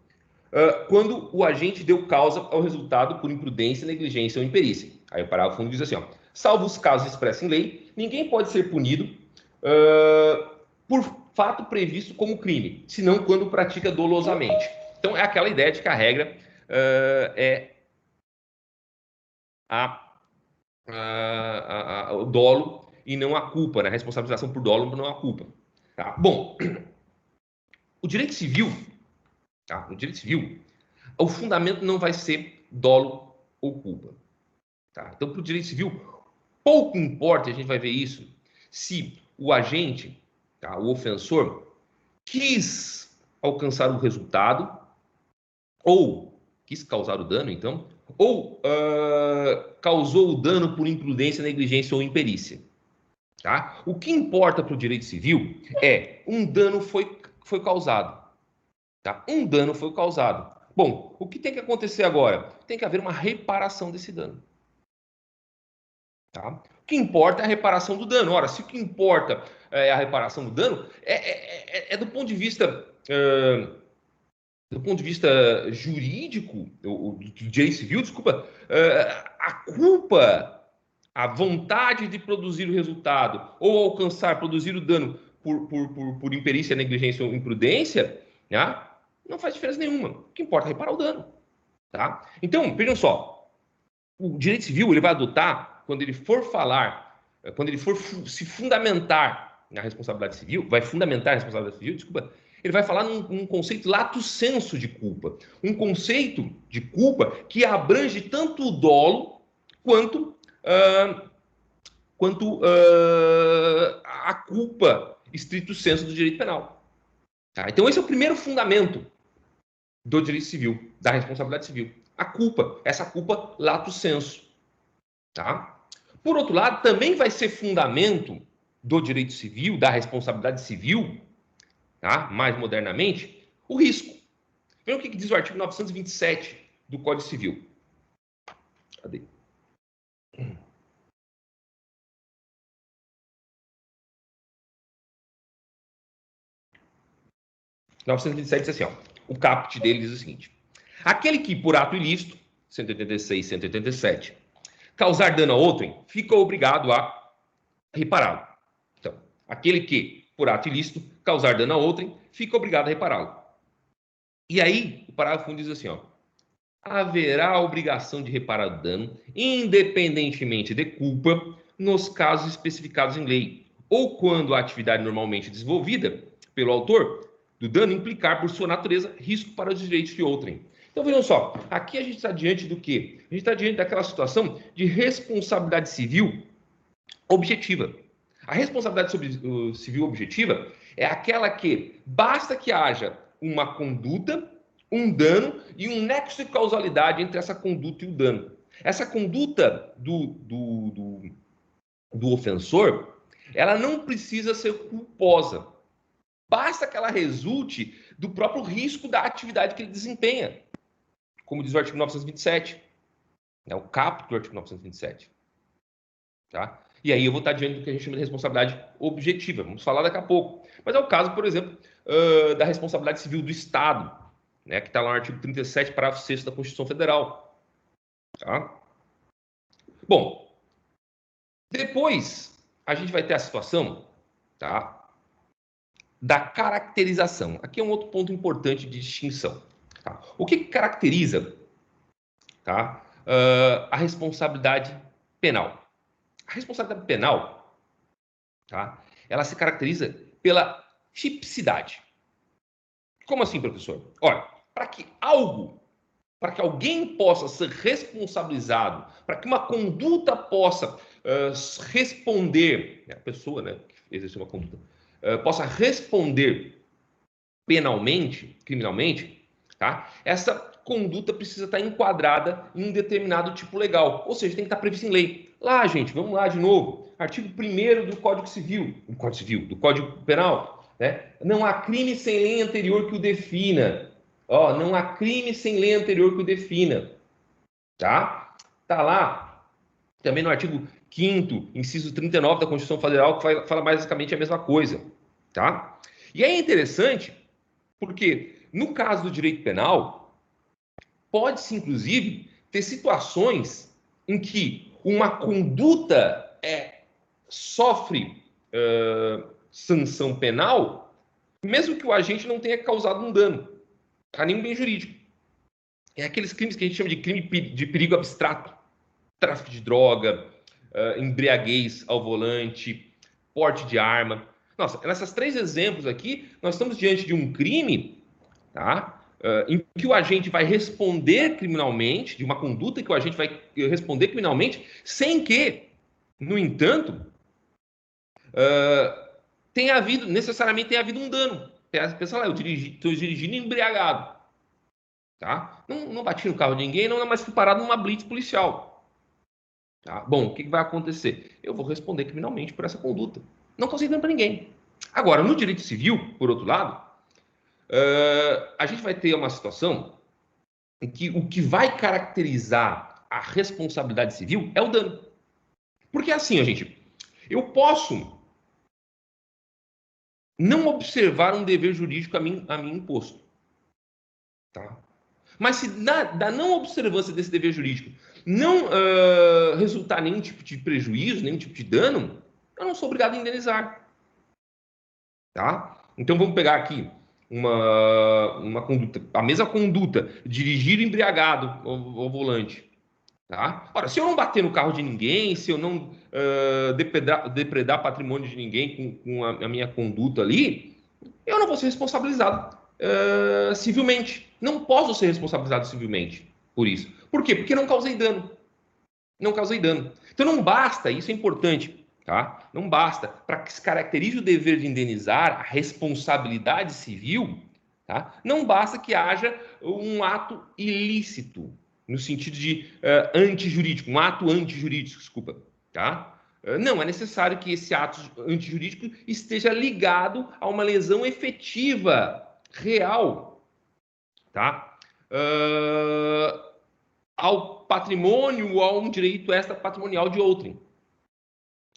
quando o agente deu causa ao resultado por imprudência, negligência ou imperícia. Aí o parágrafo fundo diz assim, ó, salvo os casos expressos em lei, ninguém pode ser punido por fato previsto como crime, senão quando pratica dolosamente. Então é aquela ideia de que a regra é o dolo e não a culpa, né? A responsabilização por dolo e não a culpa. Tá? Bom, o direito civil, tá? No direito civil, o fundamento não vai ser dolo ou culpa. Tá? Então, para o direito civil, pouco importa, a gente vai ver isso, se o agente, tá? O ofensor, quis alcançar o resultado, ou quis causar o dano, então, ou causou o dano por imprudência, negligência ou imperícia. Tá? O que importa para o direito civil é um dano foi causado. Tá? Um dano foi causado. Bom, o que tem que acontecer agora? Tem que haver uma reparação desse dano. Tá? O que importa é a reparação do dano. Ora, se o que importa é a reparação do dano, do ponto de vista jurídico, do direito civil, desculpa, a culpa, a vontade de produzir o resultado ou alcançar, produzir o dano por imperícia, negligência ou imprudência, né, não faz diferença nenhuma. O que importa é reparar o dano. Tá? Então, vejam só, o direito civil ele vai adotar, quando ele for falar, quando ele for se fundamentar na responsabilidade civil, ele vai falar num conceito lato sensu de culpa. Um conceito de culpa que abrange tanto o dolo quanto a culpa stricto sensu do direito penal. Tá? Então, esse é o primeiro fundamento do direito civil, da responsabilidade civil. A culpa, essa culpa lato sensu. Tá? Por outro lado, também vai ser fundamento do direito civil, da responsabilidade civil, tá? Mais modernamente, o risco. Veja o que diz o artigo 927 do Código Civil. Cadê? 927 diz assim, ó, o caput dele diz o seguinte: aquele que, por ato ilícito, 186, 187, causar dano a outrem, fica obrigado a repará-lo. Então, aquele que, por ato ilícito, causar dano a outrem, fica obrigado a repará-lo. E aí, o parágrafo 1 diz assim, ó, haverá a obrigação de reparar o dano, independentemente de culpa, nos casos especificados em lei, ou quando a atividade normalmente desenvolvida pelo autor do dano implicar, por sua natureza, risco para os direitos de outrem. Então, vejam só, aqui a gente está diante do quê? A gente está diante daquela situação de responsabilidade civil objetiva. A responsabilidade civil objetiva é aquela que basta que haja uma conduta, um dano e um nexo de causalidade entre essa conduta e o dano. Essa conduta do ofensor, ela não precisa ser culposa. Basta que ela resulte do próprio risco da atividade que ele desempenha. Como diz o artigo 927. É o caput do artigo 927. Tá? E aí eu vou estar diante do que a gente chama de responsabilidade objetiva. Vamos falar daqui a pouco. Mas é o caso, por exemplo, da responsabilidade civil do Estado, né, que está lá no artigo 37, parágrafo 6º da Constituição Federal. Tá? Bom, depois a gente vai ter a situação, tá, da caracterização. Aqui é um outro ponto importante de distinção. Tá? O que caracteriza, tá, a responsabilidade penal? A responsabilidade penal, tá, ela se caracteriza pela tipicidade. Como assim, professor? Olha, para que alguém possa ser responsabilizado, para que uma conduta possa responder, a pessoa, né, que exerceu uma conduta, possa responder penalmente, criminalmente, tá? Essa conduta precisa estar enquadrada em um determinado tipo legal, ou seja, tem que estar previsto em lei. Lá, gente, vamos lá de novo. Artigo 1º do Código Civil, do Código Penal, né? Não há crime sem lei anterior que o defina. Ó, não há crime sem lei anterior que o defina. Tá? Tá lá também no artigo 5º, inciso 39 da Constituição Federal, que fala basicamente a mesma coisa. Tá? E é interessante porque, no caso do direito penal, pode-se, inclusive, ter situações em que uma conduta sofre sanção penal, mesmo que o agente não tenha causado um dano a nenhum bem jurídico. É aqueles crimes que a gente chama de crime de perigo abstrato. Tráfico de droga, embriaguez ao volante, porte de arma. Nossa, nessas 3 exemplos aqui, nós estamos diante de um crime, tá? Em que o agente vai responder criminalmente, de uma conduta que o agente vai responder criminalmente, sem que, no entanto, necessariamente tenha havido um dano. Pensa lá, eu estou dirigindo embriagado. Tá? Não bati no carro de ninguém, não, mas fui parado numa blitz policial. Tá? Bom, o que vai acontecer? Eu vou responder criminalmente por essa conduta. Não causei dano para ninguém. Agora, no direito civil, por outro lado, a gente vai ter uma situação em que o que vai caracterizar a responsabilidade civil é o dano. Porque assim, gente, eu posso não observar um dever jurídico a mim imposto. Tá? Mas se da não observância desse dever jurídico não resultar nenhum tipo de prejuízo, nenhum tipo de dano, eu não sou obrigado a indenizar. Tá? Então vamos pegar aqui uma conduta, a mesma conduta, dirigir embriagado ao volante. Tá? Ora, se eu não bater no carro de ninguém, se eu não depredar patrimônio de ninguém com a minha conduta ali, eu não vou ser responsabilizado civilmente. Não posso ser responsabilizado civilmente por isso. Por quê? Porque não causei dano. Não causei dano. Então não basta, isso é importante, tá? Não basta, para que se caracterize o dever de indenizar, a responsabilidade civil, tá? Não basta que haja um ato ilícito, no sentido de antijurídico, um ato antijurídico, desculpa, tá? Não, é necessário que esse ato antijurídico esteja ligado a uma lesão efetiva, real, tá? Ao patrimônio ou a um direito extrapatrimonial de outrem.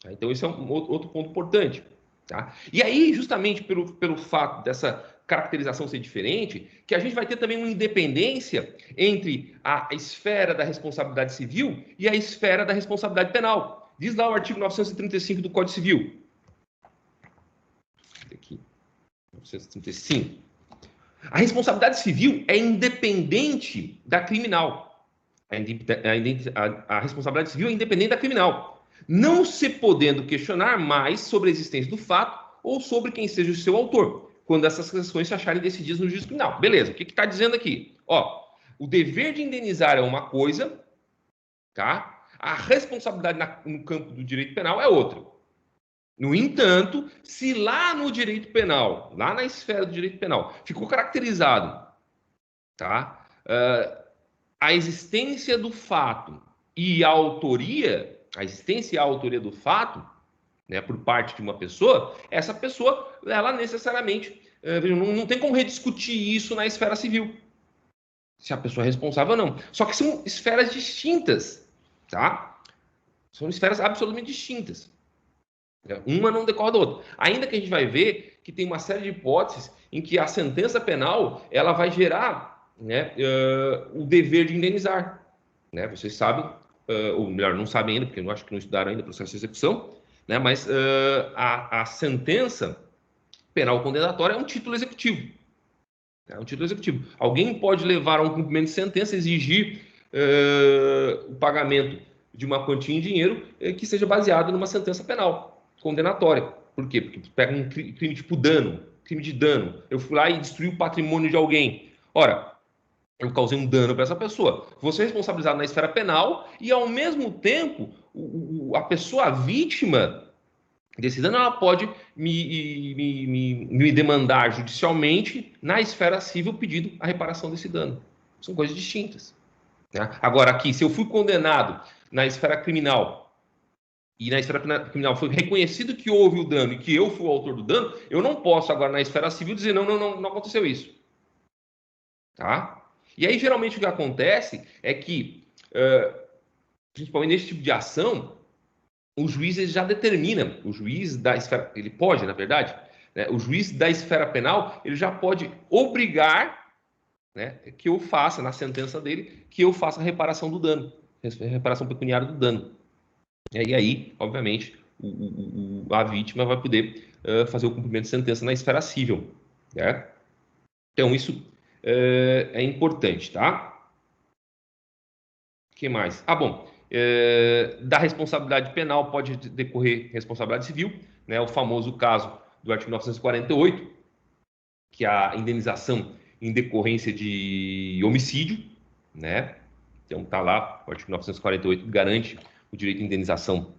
Tá? Então, esse é um outro ponto importante. Tá? E aí, justamente pelo fato dessa caracterização ser diferente, que a gente vai ter também uma independência entre a esfera da responsabilidade civil e a esfera da responsabilidade penal. Diz lá o artigo 935 do Código Civil. Aqui, 935. A responsabilidade civil é independente da criminal. A responsabilidade civil é independente da criminal, não se podendo questionar mais sobre a existência do fato ou sobre quem seja o seu autor, quando essas questões se acharem decididas no juízo criminal. Beleza, o que está dizendo aqui? Ó, o dever de indenizar é uma coisa, tá? A responsabilidade no campo do direito penal é outra. No entanto, se lá no direito penal, lá na esfera do direito penal, ficou caracterizado, tá? A existência do fato e a autoria, a existência e a autoria do fato, né, por parte de uma pessoa, essa pessoa, ela necessariamente, não tem como rediscutir isso na esfera civil, se a pessoa é responsável ou não. Só que são esferas distintas, tá? São esferas absolutamente distintas. Uma não decorre da outra. Ainda que a gente vai ver que tem uma série de hipóteses em que a sentença penal, ela vai gerar, né, o dever de indenizar. Né? Vocês sabem, ou melhor, não sabem ainda, porque eu acho que não estudaram ainda o processo de execução, né? Mas a sentença penal condenatória é um título executivo. É um título executivo. Alguém pode levar a um cumprimento de sentença, exigir o pagamento de uma quantia em dinheiro que seja baseado numa sentença penal condenatória. Por quê? Porque pega um crime tipo dano, crime de dano. Eu fui lá e destruí o patrimônio de alguém. Ora, eu causei um dano para essa pessoa. Vou ser responsabilizado na esfera penal e, ao mesmo tempo, a pessoa, a vítima desse dano, ela pode me demandar judicialmente na esfera civil pedindo a reparação desse dano. São coisas distintas. Né? Agora, aqui, se eu fui condenado na esfera criminal e na esfera criminal foi reconhecido que houve o dano e que eu fui o autor do dano, eu não posso agora na esfera civil dizer não aconteceu isso. Tá? E aí, geralmente, o que acontece é que, principalmente nesse tipo de ação, o juiz ele já determina, o juiz da esfera, ele pode, na verdade, né, o juiz da esfera penal, ele já pode obrigar, né, que eu faça, na sentença dele, que eu faça a reparação do dano, reparação pecuniária do dano. E aí, obviamente, a vítima vai poder fazer o cumprimento de sentença na esfera civil. Né? Então, isso é importante, tá? O que mais? Bom, da responsabilidade penal pode decorrer responsabilidade civil, né? O famoso caso do artigo 948, que é a indenização em decorrência de homicídio, né? Então, tá lá, o artigo 948 garante o direito de indenização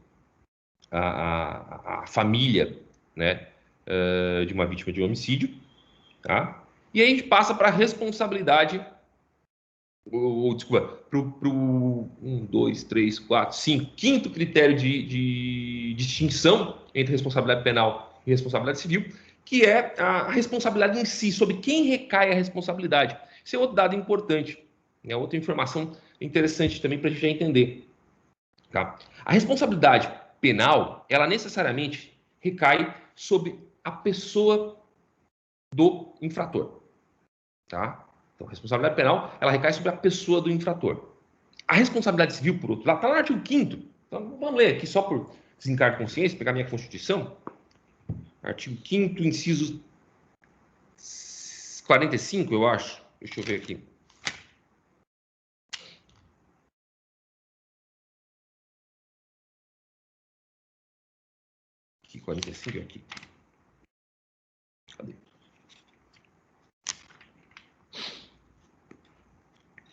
à família, né, de uma vítima de homicídio, tá? E aí a gente passa para a responsabilidade, desculpa, para o 1, 2, 3, 4, 5, quinto critério de distinção entre responsabilidade penal e responsabilidade civil, que é a responsabilidade em si, sobre quem recai a responsabilidade. Isso é outro dado importante, é outra informação interessante também para a gente já entender. Tá? A responsabilidade penal, ela necessariamente recai sobre a pessoa do infrator. Tá? Então, a responsabilidade penal, ela recai sobre a pessoa do infrator. A responsabilidade civil, por outro lado, está no artigo 5º. Então, vamos ler aqui só por desencargo de consciência, pegar minha Constituição. Artigo 5º, inciso 45, eu acho. Deixa eu ver aqui. Aqui, 45 aqui. Cadê?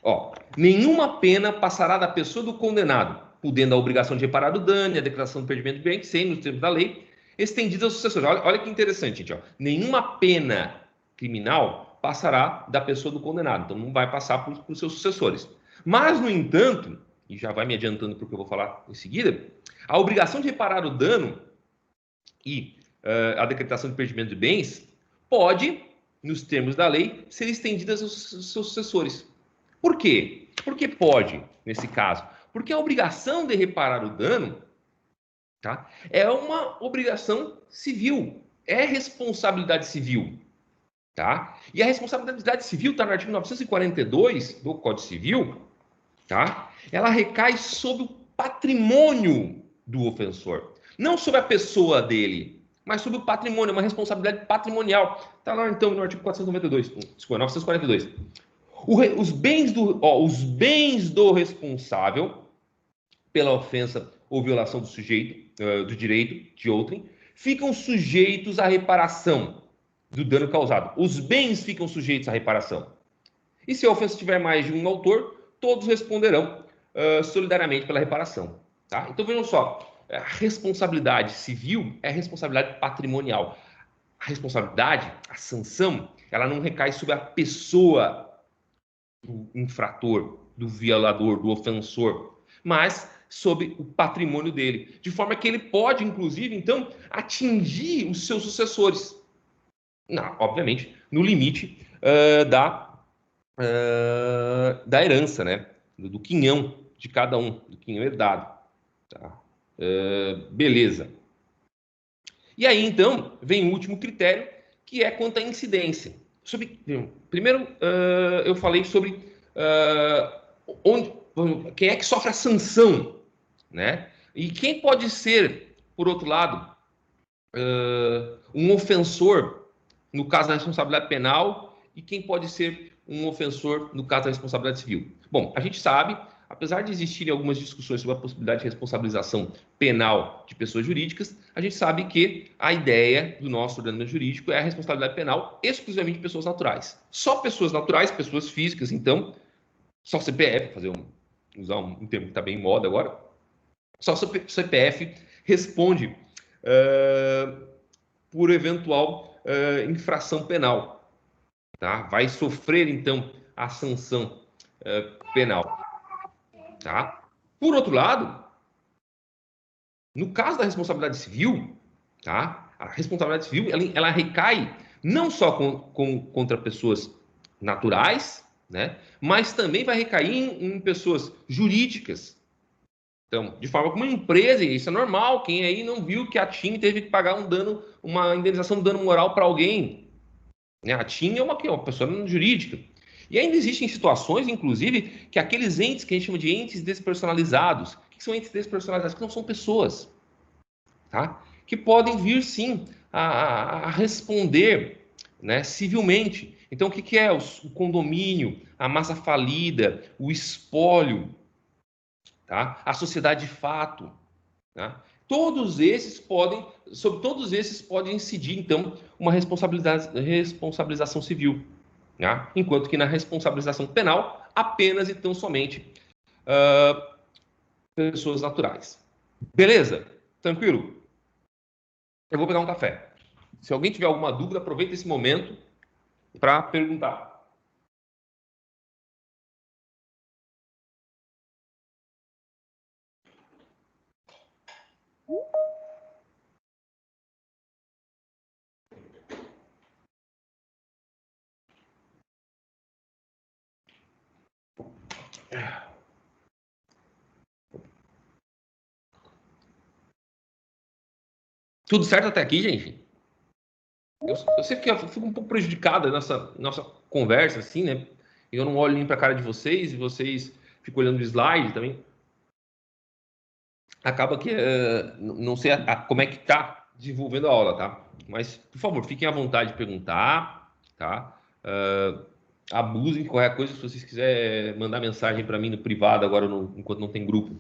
Ó, nenhuma pena passará da pessoa do condenado, podendo a obrigação de reparar o dano e a declaração do perdimento de bem, sem nos termos da lei, estendida aos sucessores. Olha que interessante, gente. Ó. Nenhuma pena criminal passará da pessoa do condenado, então não vai passar para os seus sucessores. Mas, no entanto, e já vai me adiantando para o que eu vou falar em seguida, a obrigação de reparar o dano e a decretação de perdimento de bens pode nos termos da lei, ser estendidas aos seus sucessores. Por quê? Porque pode, nesse caso. Porque a obrigação de reparar o dano, tá, é uma obrigação civil, é responsabilidade civil. Tá? E a responsabilidade civil está no artigo 942 do Código Civil, tá? Ela recai sobre o patrimônio do ofensor. Não sobre a pessoa dele, mas sobre o patrimônio, uma responsabilidade patrimonial. Está lá, então, no artigo 492, desculpa, 942. Os bens do responsável pela ofensa ou violação do sujeito, do direito de outrem, ficam sujeitos à reparação do dano causado. Os bens ficam sujeitos à reparação. E se a ofensa tiver mais de um autor, todos responderão solidariamente pela reparação. Tá? Então, vejam só, a responsabilidade civil é a responsabilidade patrimonial. A responsabilidade, a sanção, ela não recai sobre a pessoa do infrator, do violador, do ofensor, mas sobre o patrimônio dele. De forma que ele pode, inclusive, então, atingir os seus sucessores. Não, obviamente, no limite da herança, né? Do quinhão de cada um, do quinhão herdado. Tá? Beleza. E aí, então, vem o último critério, que é quanto à incidência. Primeiro, eu falei sobre quem é que sofre a sanção, né? E quem pode ser, por outro lado, um ofensor no caso da responsabilidade penal e quem pode ser um ofensor no caso da responsabilidade civil. Bom, a gente sabe, apesar de existirem algumas discussões sobre a possibilidade de responsabilização penal de pessoas jurídicas, a gente sabe que a ideia do nosso ordenamento jurídico é a responsabilidade penal exclusivamente de pessoas naturais. Só pessoas naturais, pessoas físicas, então, só CPF, usar um termo que está bem em moda agora, só CPF responde por eventual infração penal, tá? Vai sofrer, então, a sanção penal, tá? Por outro lado, no caso da responsabilidade civil, tá? A responsabilidade civil, ela recai não só contra pessoas naturais, né? Mas também vai recair em pessoas jurídicas. Então, de forma como uma empresa, e isso é normal, quem aí não viu que a TIM teve que pagar uma indenização de dano moral para alguém? Né? A TIM é uma pessoa jurídica. E ainda existem situações, inclusive, que aqueles entes que a gente chama de entes despersonalizados, o que são entes despersonalizados? Que não são pessoas, tá? Que podem vir, sim, a responder, né, civilmente. Então, o que é o condomínio, a massa falida, o espólio, tá? A sociedade de fato, tá? Sobre todos esses podem incidir, então, uma responsabilização civil, tá? Enquanto que na responsabilização penal, apenas e tão somente pessoas naturais. Beleza? Tranquilo? Eu vou pegar um café. Se alguém tiver alguma dúvida, aproveita esse momento para perguntar. Tudo certo até aqui, gente? Eu sei que eu fico um pouco prejudicado nessa nossa conversa, assim, né? Eu não olho nem para a cara de vocês, e vocês ficam olhando o slide também. Acaba que não sei como é que tá desenvolvendo a aula, tá? Mas, por favor, fiquem à vontade de perguntar, tá? Abusem de qualquer coisa, se vocês quiserem mandar mensagem para mim no privado, agora enquanto não tem grupo,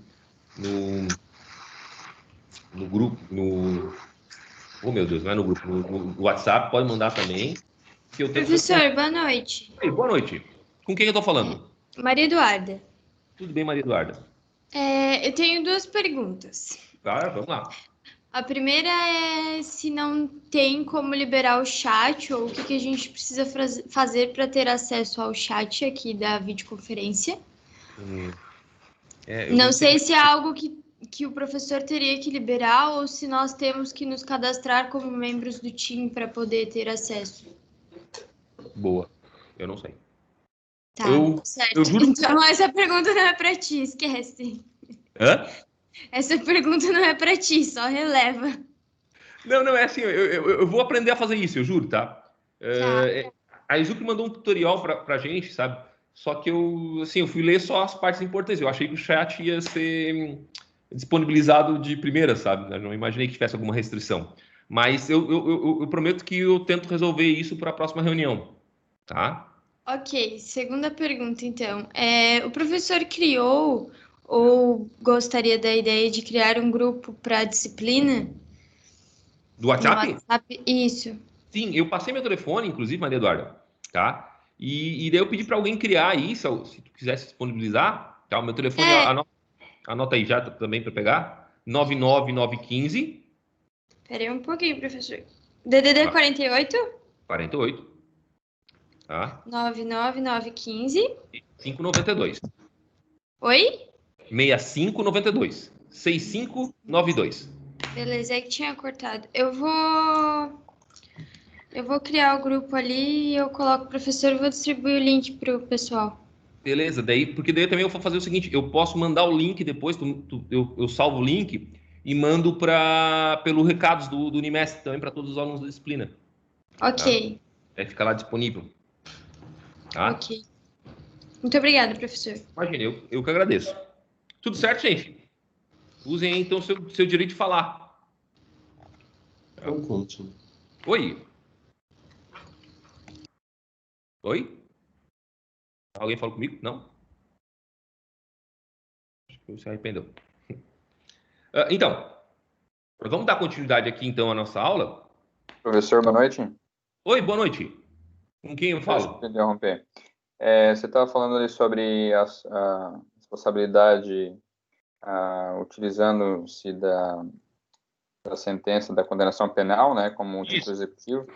no grupo, oh, meu Deus, não é no grupo, no WhatsApp, pode mandar também. Que eu tenho Professor, boa noite. Ei, boa noite. Com quem eu tô falando? Maria Eduarda. Tudo bem, Maria Eduarda? Eu tenho duas perguntas. Claro, vamos lá. A primeira é se não tem como liberar o chat ou o que a gente precisa fazer para ter acesso ao chat aqui da videoconferência. Não sei se é algo que o professor teria que liberar ou se nós temos que nos cadastrar como membros do time para poder ter acesso. Boa. Eu não sei. Tá, Eu certo. juro- Então essa pergunta não é pra ti, esquece. Hã? Essa pergunta não é pra ti, só releva. Não, é assim, eu vou aprender a fazer isso, eu juro, tá? A Exuc mandou um tutorial pra gente, sabe? Só que eu fui ler só as partes importantes. Eu achei que o chat ia ser disponibilizado de primeira, sabe? Eu não imaginei que tivesse alguma restrição. Mas eu prometo que eu tento resolver isso para a próxima reunião, tá? Ok, segunda pergunta, então. O professor criou ou gostaria da ideia de criar um grupo para disciplina Do no WhatsApp? WhatsApp? Isso. Sim, eu passei meu telefone, inclusive, Maria Eduarda, tá? E daí eu pedi para alguém criar aí, se tu quisesse disponibilizar, tá? O meu telefone, anota aí já também para pegar, 99915 Peraí um pouquinho, professor. DDD 48 48, tá? 99915. 592. Oi? 6592. 6592. Beleza, é que tinha cortado. Eu vou criar o grupo ali e eu coloco o professor e vou distribuir o link pro pessoal. Beleza, porque daí também eu vou fazer o seguinte, eu posso mandar o link depois, eu salvo o link e mando pelo recados do Unimestre também para todos os alunos da disciplina. Ok. Tá? Aí fica lá disponível. Tá? Ok. Muito obrigada, professor. Imagina, eu que agradeço. Tudo certo, gente? Usem aí, então seu direito de falar. Conte. Oi? Oi? Alguém falou comigo? Não? Acho que você se arrependeu. Então, vamos dar continuidade aqui, então, à nossa aula. Professor, boa noite. Oi, boa noite. Com quem eu falo? Deixa eu interromper. Você estava falando ali sobre a responsabilidade utilizando-se da sentença da condenação penal, né, como um título executivo.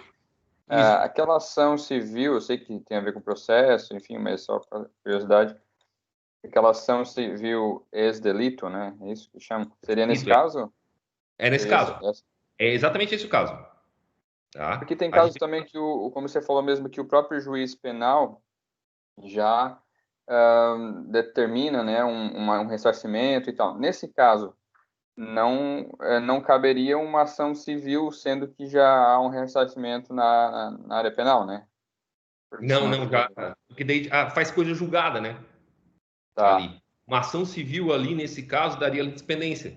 Aquela ação civil, eu sei que tem a ver com processo, enfim, mas só para curiosidade, aquela ação civil ex-delito, né, é isso que chama? Seria nesse caso? É nesse caso. É exatamente esse o caso. Tá? Porque tem casos também que, como você falou mesmo, que o próprio juiz penal já determina, né, um ressarcimento e tal. Nesse caso, não caberia uma ação civil, sendo que já há um ressarcimento na área penal, né? Não, já. Porque daí faz coisa julgada, né? Tá. Ali. Uma ação civil ali, nesse caso, daria litispendência.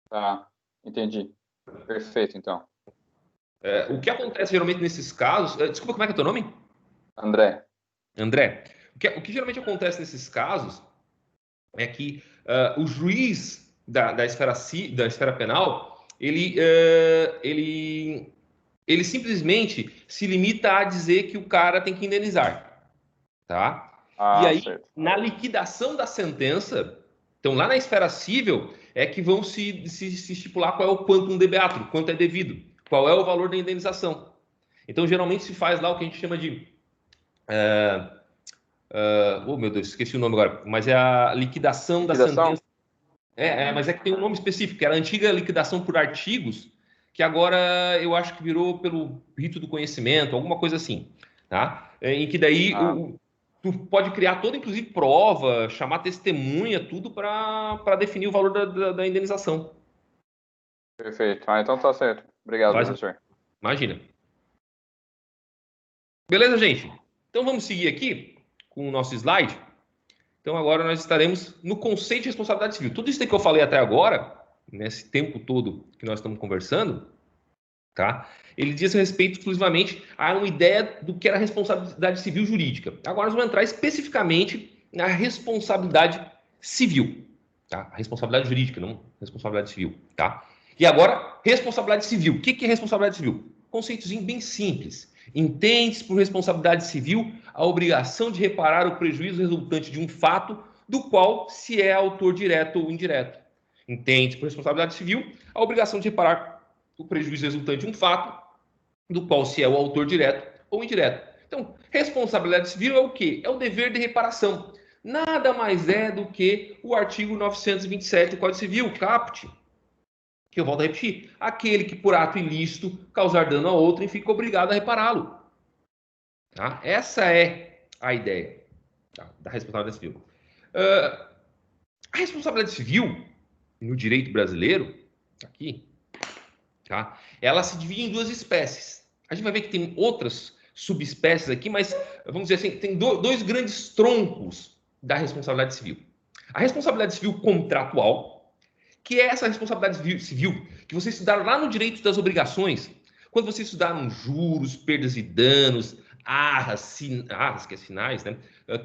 Tá, entendi. Perfeito, então. O que acontece geralmente nesses casos... Desculpa, como é que é o teu nome? André. O que geralmente acontece nesses casos é que o juiz da esfera penal, ele simplesmente se limita a dizer que o cara tem que indenizar, tá? E aí, certo. Na liquidação da sentença, então lá na esfera civil, é que vão se estipular qual é o quantum de beatum, quanto é devido, qual é o valor da indenização. Então, geralmente se faz lá o que a gente chama de... oh, meu Deus, esqueci o nome agora, mas é a liquidação da sentença. Mas é que tem um nome específico, que era a antiga liquidação por artigos, que agora eu acho que virou pelo rito do conhecimento, alguma coisa assim, tá? Em que daí tu pode criar toda, inclusive, prova, chamar testemunha, tudo para definir o valor da indenização. Perfeito. Então tá certo. Obrigado, professor. Imagina. Beleza, gente? Então vamos seguir aqui com o nosso slide. Então agora nós estaremos no conceito de responsabilidade civil. Tudo isso que eu falei até agora, nesse tempo todo que nós estamos conversando, tá? Ele diz respeito exclusivamente a uma ideia do que era responsabilidade civil jurídica. Agora nós vamos entrar especificamente na responsabilidade civil, tá? A responsabilidade jurídica, não responsabilidade civil, tá? E agora, responsabilidade civil. O que é responsabilidade civil? Conceitozinho bem simples. Entende-se por responsabilidade civil a obrigação de reparar o prejuízo resultante de um fato do qual se é autor direto ou indireto. Entende-se por responsabilidade civil a obrigação de reparar o prejuízo resultante de um fato do qual se é o autor direto ou indireto. Então, responsabilidade civil é o quê? É o dever de reparação. Nada mais é do que o artigo 927 do Código Civil, caput, que eu volto a repetir, aquele que por ato ilícito causar dano a outro e fica obrigado a repará-lo. Tá? Essa é a ideia, tá, da responsabilidade civil. A responsabilidade civil no direito brasileiro, aqui, tá, ela se divide em duas espécies. A gente vai ver que tem outras subespécies aqui, mas vamos dizer assim, tem dois grandes troncos da responsabilidade civil. A responsabilidade civil contratual, que é essa responsabilidade civil que vocês estudaram lá no direito das obrigações, quando vocês estudaram juros, perdas e danos, arras, que é sinais, né?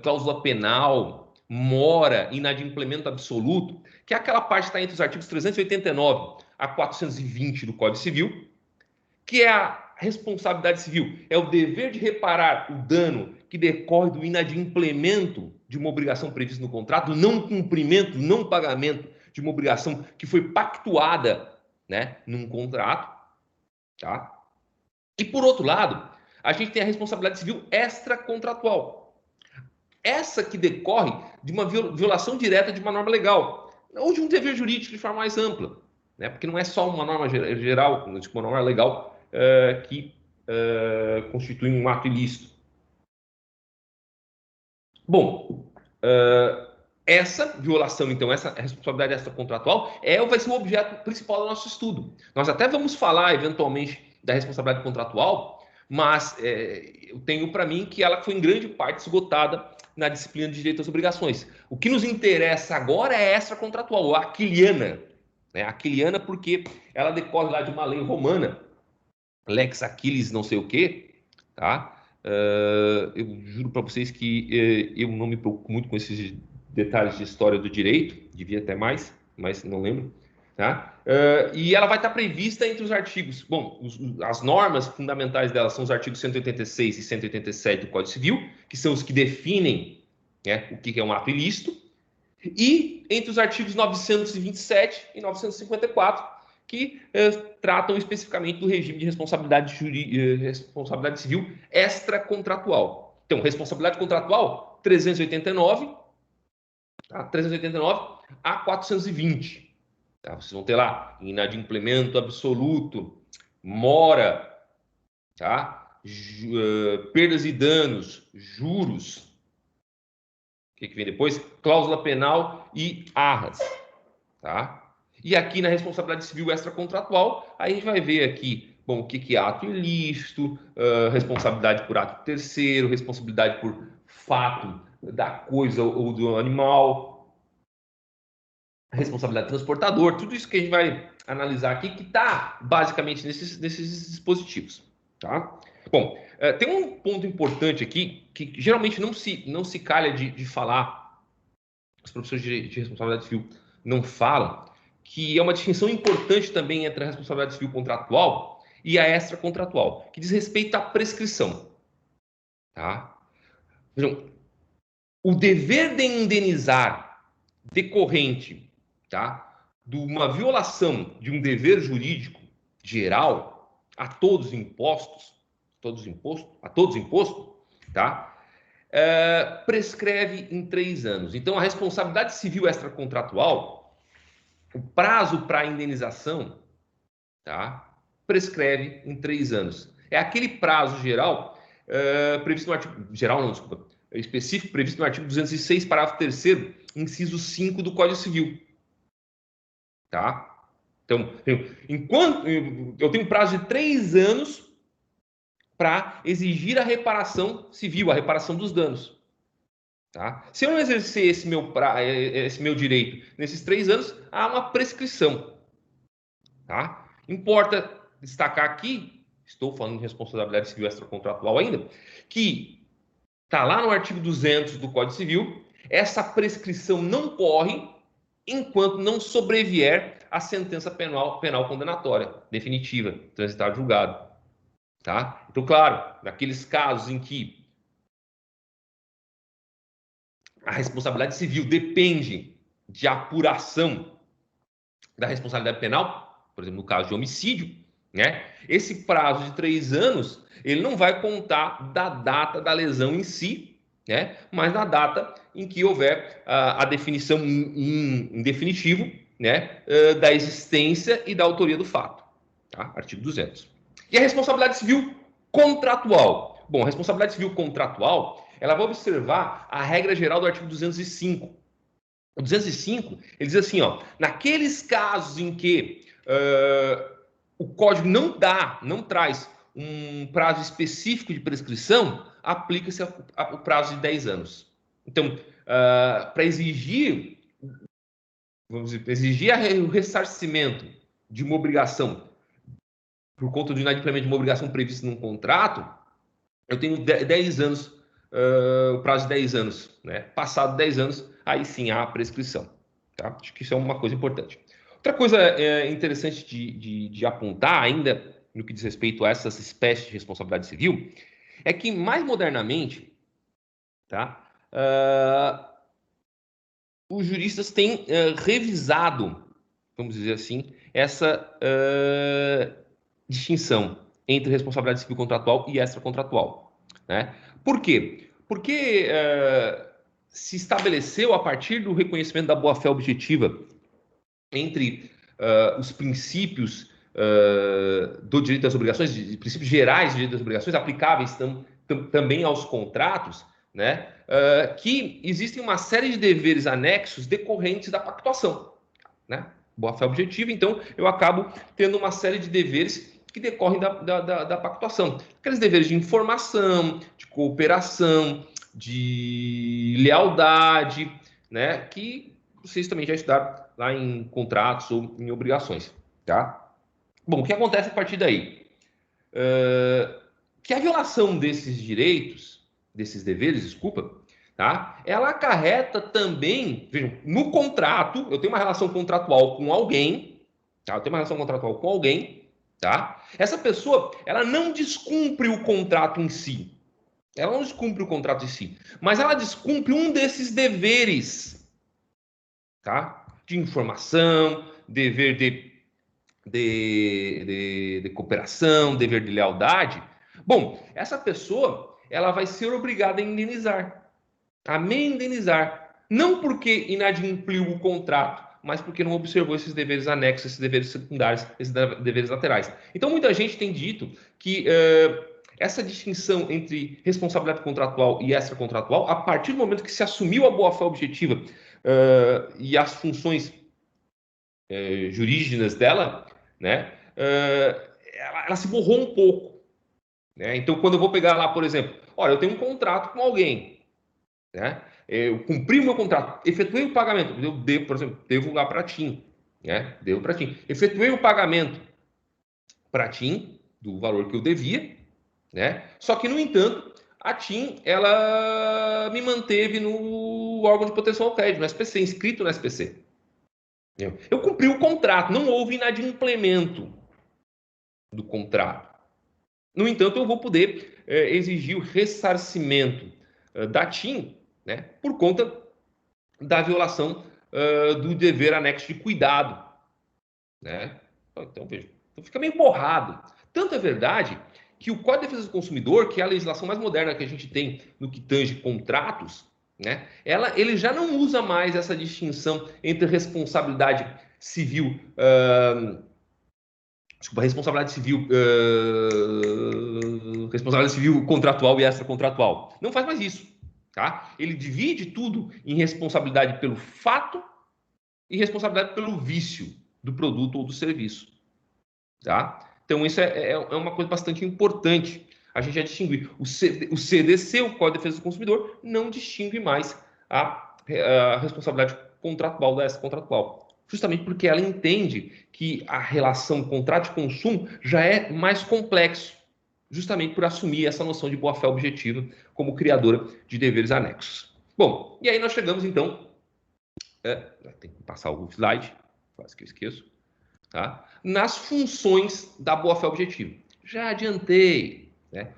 Cláusula penal, mora, inadimplemento absoluto, que é aquela parte que está entre os artigos 389 a 420 do Código Civil, que é a responsabilidade civil, é o dever de reparar o dano que decorre do inadimplemento de uma obrigação prevista no contrato, do não cumprimento, do não pagamento de uma obrigação que foi pactuada, né, num contrato, tá? E por outro lado, a gente tem a responsabilidade civil extracontratual. Essa que decorre de uma violação direta de uma norma legal, ou de um dever jurídico de forma mais ampla, né? Porque não é só uma norma geral, tipo uma norma legal que constitui um ato ilícito. Bom, essa violação, então, essa responsabilidade extracontratual vai ser o objeto principal do nosso estudo. Nós até vamos falar, eventualmente, da responsabilidade contratual, mas eu tenho para mim que ela foi em grande parte esgotada na disciplina de direito às obrigações. O que nos interessa agora é extracontratual, a aquiliana. Né? A aquiliana porque ela decorre lá de uma lei romana, Lex Aquiles não sei o quê, tá? Eu juro para vocês que eu não me preocupo muito com esses detalhes de história do direito, devia até mais, mas não lembro. Tá? E ela vai estar prevista entre os artigos... Bom, as normas fundamentais dela são os artigos 186 e 187 do Código Civil, que são os que definem, né, o que é um ato ilícito, e entre os artigos 927 e 954, que tratam especificamente do regime de responsabilidade civil extracontratual. Então, responsabilidade contratual, 389, tá? 389 a 420. Tá? Vocês vão ter lá inadimplemento absoluto, mora, tá? Perdas e danos, juros. O que vem depois? Cláusula penal e arras. Tá? E aqui na responsabilidade civil extracontratual, aí a gente vai ver aqui, bom, o que é ato ilícito, responsabilidade por ato terceiro, responsabilidade por fato da coisa ou do animal, responsabilidade do transportador, tudo isso que a gente vai analisar aqui, que está basicamente nesses dispositivos. Tá? Bom, tem um ponto importante aqui, que geralmente não se calha de falar, os professores de responsabilidade civil não falam, que é uma distinção importante também entre a responsabilidade civil contratual e a extracontratual, que diz respeito à prescrição. Tá? Vejam, o dever de indenizar decorrente, tá, de uma violação de um dever jurídico geral a todos imposto, tá, prescreve em 3 anos. Então, a responsabilidade civil extracontratual, o prazo para a indenização, tá, prescreve em 3 anos. É aquele prazo geral previsto no artigo... específico previsto no artigo 206, parágrafo 3º, inciso 5 do Código Civil. Tá? Então, enquanto eu tenho um prazo de 3 anos para exigir a reparação civil, a reparação dos danos. Tá? Se eu não exercer esse meu direito nesses 3 anos, há uma prescrição. Tá? Importa destacar aqui, estou falando de responsabilidade civil extracontratual ainda, que está lá no artigo 200 do Código Civil, essa prescrição não corre enquanto não sobrevier a sentença penal condenatória, definitiva, transitada julgado. Tá? Então, claro, naqueles casos em que a responsabilidade civil depende de apuração da responsabilidade penal, por exemplo, no caso de homicídio, né? Esse prazo de 3 anos, ele não vai contar da data da lesão em si, né? Mas na data em que houver a definição em definitivo, né? Da existência e da autoria do fato. Tá? Artigo 200. E a responsabilidade civil contratual. Bom, a responsabilidade civil contratual, ela vai observar a regra geral do artigo 205. O 205, ele diz assim, ó, naqueles casos em que o código não traz um prazo específico de prescrição, aplica-se o prazo de 10 anos. Então, para exigir, vamos dizer, o ressarcimento de uma obrigação por conta do inadimplemento de uma obrigação prevista num contrato, eu tenho 10 anos, o prazo de 10 anos, né? Passado 10 anos, aí sim há a prescrição. Tá? Acho que isso é uma coisa importante. Outra coisa interessante de apontar, ainda no que diz respeito a essas espécies de responsabilidade civil, é que mais modernamente, tá? Os juristas têm revisado, vamos dizer assim, essa distinção entre responsabilidade civil contratual e extracontratual, né? Por quê? Porque se estabeleceu, a partir do reconhecimento da boa-fé objetiva entre os princípios do direito das obrigações, princípios gerais do direito das obrigações, aplicáveis também aos contratos, né? Que existem uma série de deveres anexos decorrentes da pactuação, né? Boa-fé objetiva, então eu acabo tendo uma série de deveres que decorrem da pactuação. Aqueles deveres de informação, de cooperação, de lealdade, né? Que vocês também já estudaram lá em contratos ou em obrigações, tá? Bom, o que acontece a partir daí? Que a violação desses direitos, desses deveres, desculpa, tá? Ela acarreta também, vejam, no contrato, eu tenho uma relação contratual com alguém, tá? Eu tenho uma relação contratual com alguém, tá? Essa pessoa, ela não descumpre o contrato em si. Ela não descumpre o contrato em si, mas ela descumpre um desses deveres, tá? De informação, dever de cooperação, dever de lealdade. Bom, essa pessoa, ela vai ser obrigada a indenizar, a me indenizar, não porque inadimpliu o contrato, mas porque não observou esses deveres anexos, esses deveres secundários, esses deveres laterais. Então, muita gente tem dito que essa distinção entre responsabilidade contratual e extracontratual, a partir do momento que se assumiu a boa-fé objetiva e as funções jurídicas dela, né, ela se borrou um pouco. Né? Então, quando eu vou pegar lá, por exemplo, olha, eu tenho um contrato com alguém, né? Eu cumpri o meu contrato, efetuei o pagamento, eu devo, por exemplo, devo lá para a TIM, né? Devo para a TIM. Efetuei o pagamento para a TIM do valor que eu devia, né? Só que, no entanto, a TIM, ela me manteve no órgão de proteção ao crédito, no SPC, inscrito no SPC. Eu cumpri o contrato, não houve inadimplemento do contrato. No entanto, eu vou poder exigir o ressarcimento da TIM, né, por conta da violação do dever anexo de cuidado. Né? Então, veja, então fica meio borrado. Tanto é verdade que o Código de Defesa do Consumidor, que é a legislação mais moderna que a gente tem no que tange contratos, né, ele já não usa mais essa distinção entre responsabilidade civil, responsabilidade civil contratual e extracontratual. Não faz mais isso. Tá? Ele divide tudo em responsabilidade pelo fato e responsabilidade pelo vício do produto ou do serviço. Tá? Então, isso é uma coisa bastante importante. A gente já distinguir. O CDC, o Código de Defesa do Consumidor, não distingue mais a responsabilidade contratual da extracontratual. Justamente porque ela entende que a relação contrato de consumo já é mais complexo, justamente por assumir essa noção de boa-fé objetiva como criadora de deveres anexos. Bom, e aí nós chegamos, então... tem que passar o slide, quase que eu esqueço. Tá? Nas funções da boa-fé objetiva. Já adiantei. Né?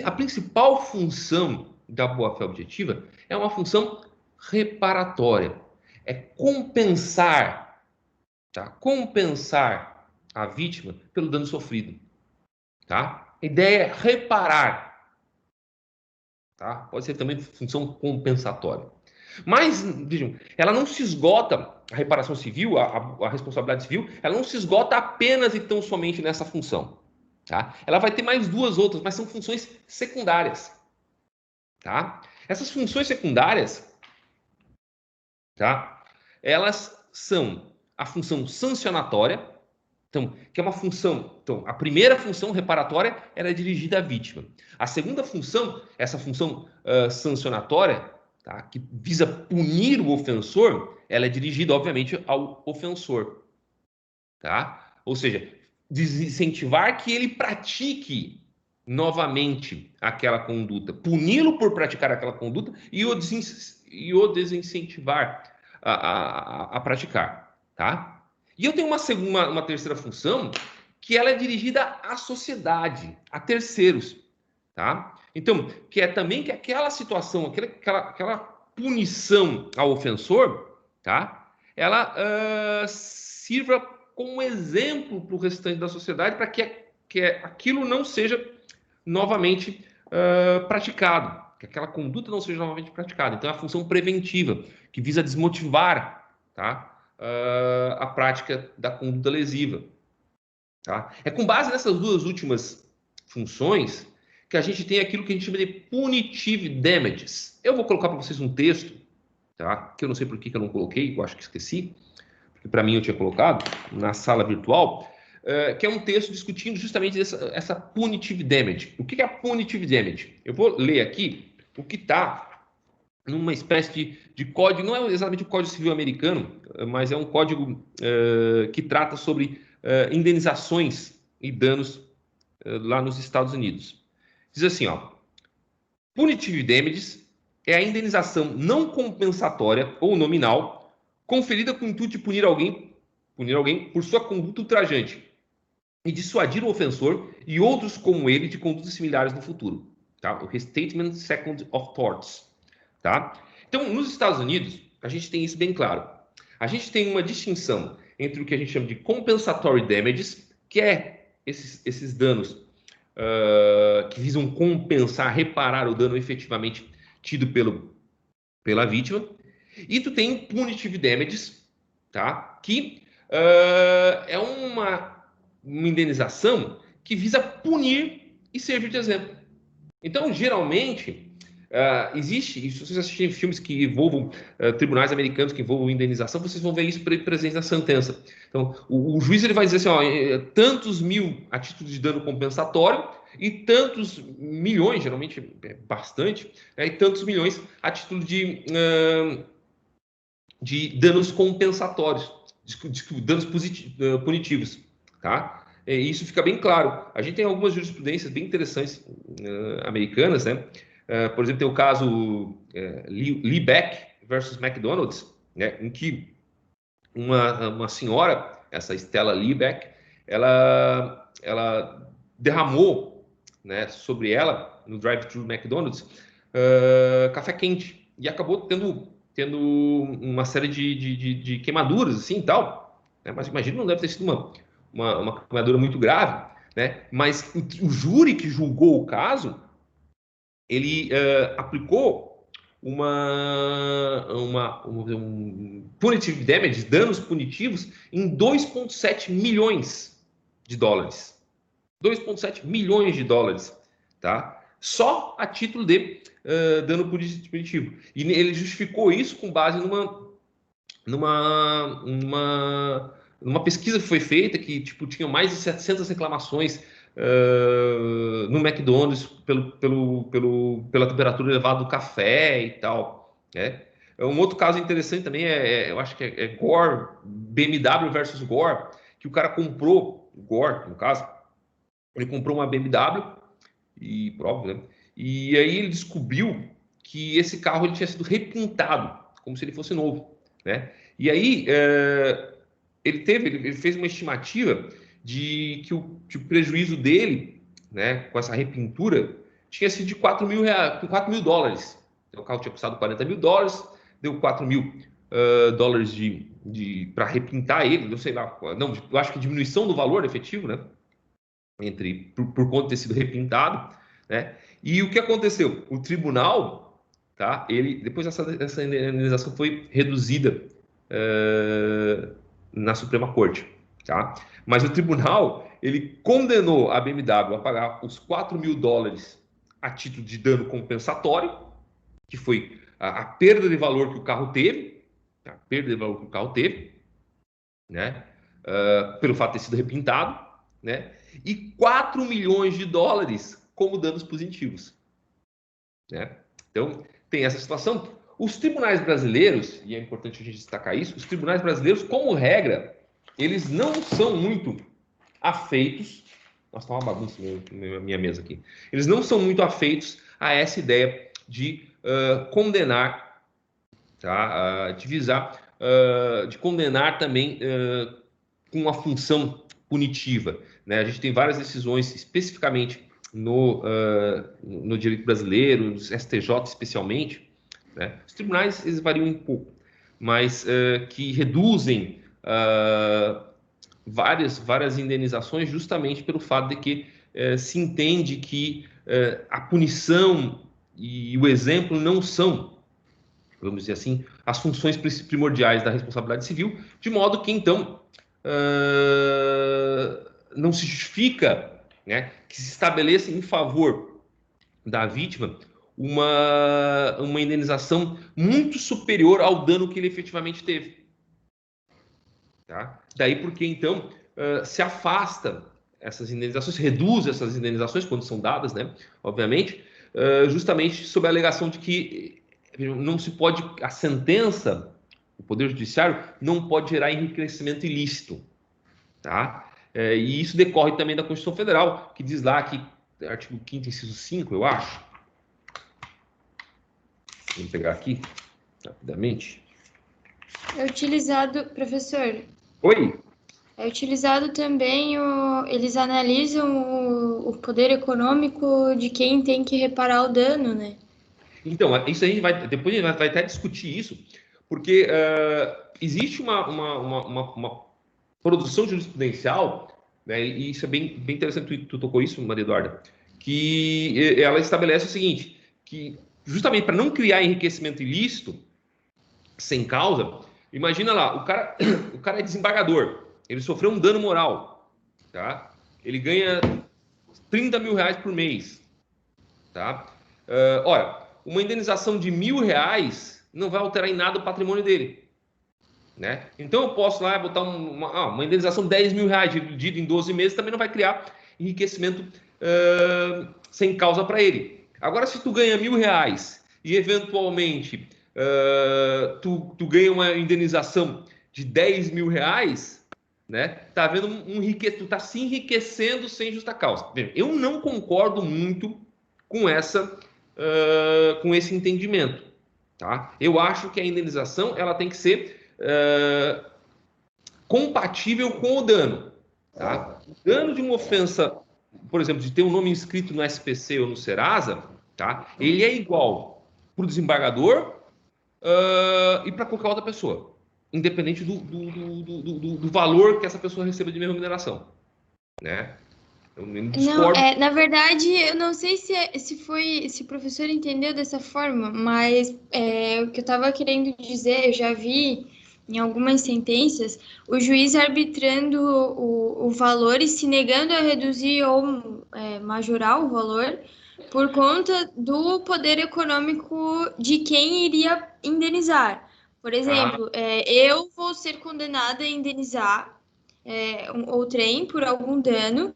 A principal função da boa-fé objetiva é uma função reparatória. É compensar, tá? Compensar a vítima pelo dano sofrido. Tá? A ideia é reparar. Tá? Pode ser também função compensatória. Mas, vejam, ela não se esgota, a reparação civil, a responsabilidade civil, ela não se esgota apenas e tão somente nessa função. tá? Ela vai ter mais 2 outras, mas são funções secundárias, tá? Essas funções secundárias, tá? Elas são a função sancionatória, então, que é uma função. Então, a primeira função reparatória era dirigida à vítima. A segunda função, essa função sancionatória, tá? Que visa punir o ofensor, ela é dirigida, obviamente, ao ofensor, tá? Ou seja, desincentivar que ele pratique novamente aquela conduta, puni-lo por praticar aquela conduta e o desincentivar a praticar, tá? E eu tenho uma terceira função, que ela é dirigida à sociedade, a terceiros, tá? Então, que é também que aquela situação, aquela punição ao ofensor, tá? Ela sirva como exemplo para o restante da sociedade, para que aquilo não seja novamente praticado, que aquela conduta não seja novamente praticada. Então, é a função preventiva, que visa desmotivar, tá? A prática da conduta lesiva. Tá? É com base nessas 2 últimas funções que a gente tem aquilo que a gente chama de punitive damages. Eu vou colocar para vocês um texto, tá? Que eu não sei por que eu não coloquei, eu acho que esqueci, porque para mim eu tinha colocado na sala virtual, que é um texto discutindo justamente essa punitive damage. O que é a punitive damage? Eu vou ler aqui o que está numa espécie de código, não é exatamente o Código Civil americano, mas é um código que trata sobre indenizações e danos lá nos Estados Unidos. Diz assim, ó, punitive damages é a indenização não compensatória ou nominal conferida com o intuito de punir alguém por sua conduta ultrajante e dissuadir o ofensor e outros como ele de condutas similares no futuro. Tá? O Restatement Second of Torts. Tá? Então, nos Estados Unidos, a gente tem isso bem claro. A gente tem uma distinção entre o que a gente chama de compensatory damages, que é esses danos que visam compensar, reparar o dano efetivamente tido pela vítima, e tu tem punitive damages, tá? Que é uma indenização que visa punir e servir de exemplo. Então, geralmente, existe, se vocês assistirem filmes que envolvam tribunais americanos, que envolvam indenização, vocês vão ver isso presente na sentença. Então, o juiz ele vai dizer assim, ó, tantos mil a título de dano compensatório e tantos milhões, geralmente é bastante, e tantos milhões a título de danos compensatórios, danos punitivos, tá? Isso fica bem claro. A gente tem algumas jurisprudências bem interessantes americanas, né? Por exemplo, tem o caso Lee Beck versus McDonald's, né? Em que uma senhora, essa Stella Lee Beck, ela derramou, né, sobre ela, no drive-thru do McDonald's, café quente. E acabou tendo uma série de queimaduras, assim, e tal. Né? Mas imagina, não deve ter sido uma queimadura muito grave, né? Mas o júri que julgou o caso, ele aplicou um punitive damage, danos punitivos, em 2,7 milhões de dólares. 2,7 milhões de dólares, tá? Só a título de dano punitivo. E ele justificou isso com base numa pesquisa que foi feita que tipo, tinha mais de 700 reclamações no McDonald's pela temperatura elevada do café e tal, né? Um outro caso interessante também eu acho que é Gore, BMW versus Gore, que o cara comprou, Gore, no caso, ele comprou uma BMW, e próprio, né? E aí ele descobriu que esse carro ele tinha sido repintado, como se ele fosse novo, né? E aí ele fez uma estimativa de que o prejuízo dele, né, com essa repintura, tinha sido de 4 mil dólares. Então, o carro tinha custado 40 mil dólares, deu 4 mil dólares para repintar ele, não sei lá, não, eu acho que diminuição do valor efetivo, né, por conta de ter sido repintado, né? E o que aconteceu? O tribunal, tá? Depois essa indenização foi reduzida na Suprema Corte, tá? Mas o tribunal ele condenou a BMW a pagar os $4.000 a título de dano compensatório, que foi a perda de valor que o carro teve, né? Pelo fato de ter sido repintado, né? E $4 milhões como danos positivos, né? Então, tem essa situação. Os tribunais brasileiros, e é importante a gente destacar isso, os tribunais brasileiros, como regra, eles não são muito afeitos. Nossa, tá uma bagunça minha mesa aqui. Eles não são muito afeitos a essa ideia de condenar, tá? De visar, de condenar também com uma função punitiva, né? A gente tem várias decisões, especificamente no direito brasileiro, no STJ especialmente, né? Os tribunais eles variam um pouco, mas que reduzem várias indenizações justamente pelo fato de que se entende que a punição e o exemplo não são, vamos dizer assim, as funções primordiais da responsabilidade civil, de modo que, então, não se justifica, né, que se estabeleça em favor da vítima uma indenização muito superior ao dano que ele efetivamente teve. Tá? Daí porque, então, se afasta essas indenizações, reduz essas indenizações quando são dadas, né, obviamente, justamente sob a alegação de que não se pode, a sentença, o Poder Judiciário não pode gerar enriquecimento ilícito. Tá? E isso decorre também da Constituição Federal, que diz lá que, artigo 5º, inciso 5, eu acho. Vamos pegar aqui, rapidamente. É utilizado, professor, Oi? é utilizado também, eles analisam o poder econômico de quem tem que reparar o dano, né? Então, isso a gente depois a gente vai até discutir isso, porque existe uma produção jurisprudencial, né, e isso é bem interessante, tu tocou isso, Maria Eduarda, que ela estabelece o seguinte, que justamente para não criar enriquecimento ilícito, sem causa, imagina lá, o cara é desembargador, ele sofreu um dano moral, tá? Ele ganha R$30 mil por mês, tá? Olha, uma indenização de R$1.000 não vai alterar em nada o patrimônio dele, né? Então eu posso lá botar uma indenização de R$10 mil dividida em 12 meses, também não vai criar enriquecimento sem causa para ele. Agora, se tu ganha R$1.000 e eventualmente tu ganha uma indenização de R$10 mil, né? Tá havendo tu tá se enriquecendo sem justa causa. Eu não concordo muito com com esse entendimento, tá? Eu acho que a indenização ela tem que ser compatível com o dano, tá? O dano de uma ofensa, por exemplo, de ter um nome inscrito no SPC ou no Serasa, tá? Ele é igual para o desembargador e para qualquer outra pessoa, independente do valor que essa pessoa receba de minha remuneração, né? Não, na verdade, eu não sei se o professor entendeu dessa forma, mas o que eu estava querendo dizer, eu já vi em algumas sentenças, o juiz arbitrando o valor e se negando a reduzir ou majorar o valor por conta do poder econômico de quem iria indenizar. Por exemplo, eu vou ser condenada a indenizar o trem por algum dano,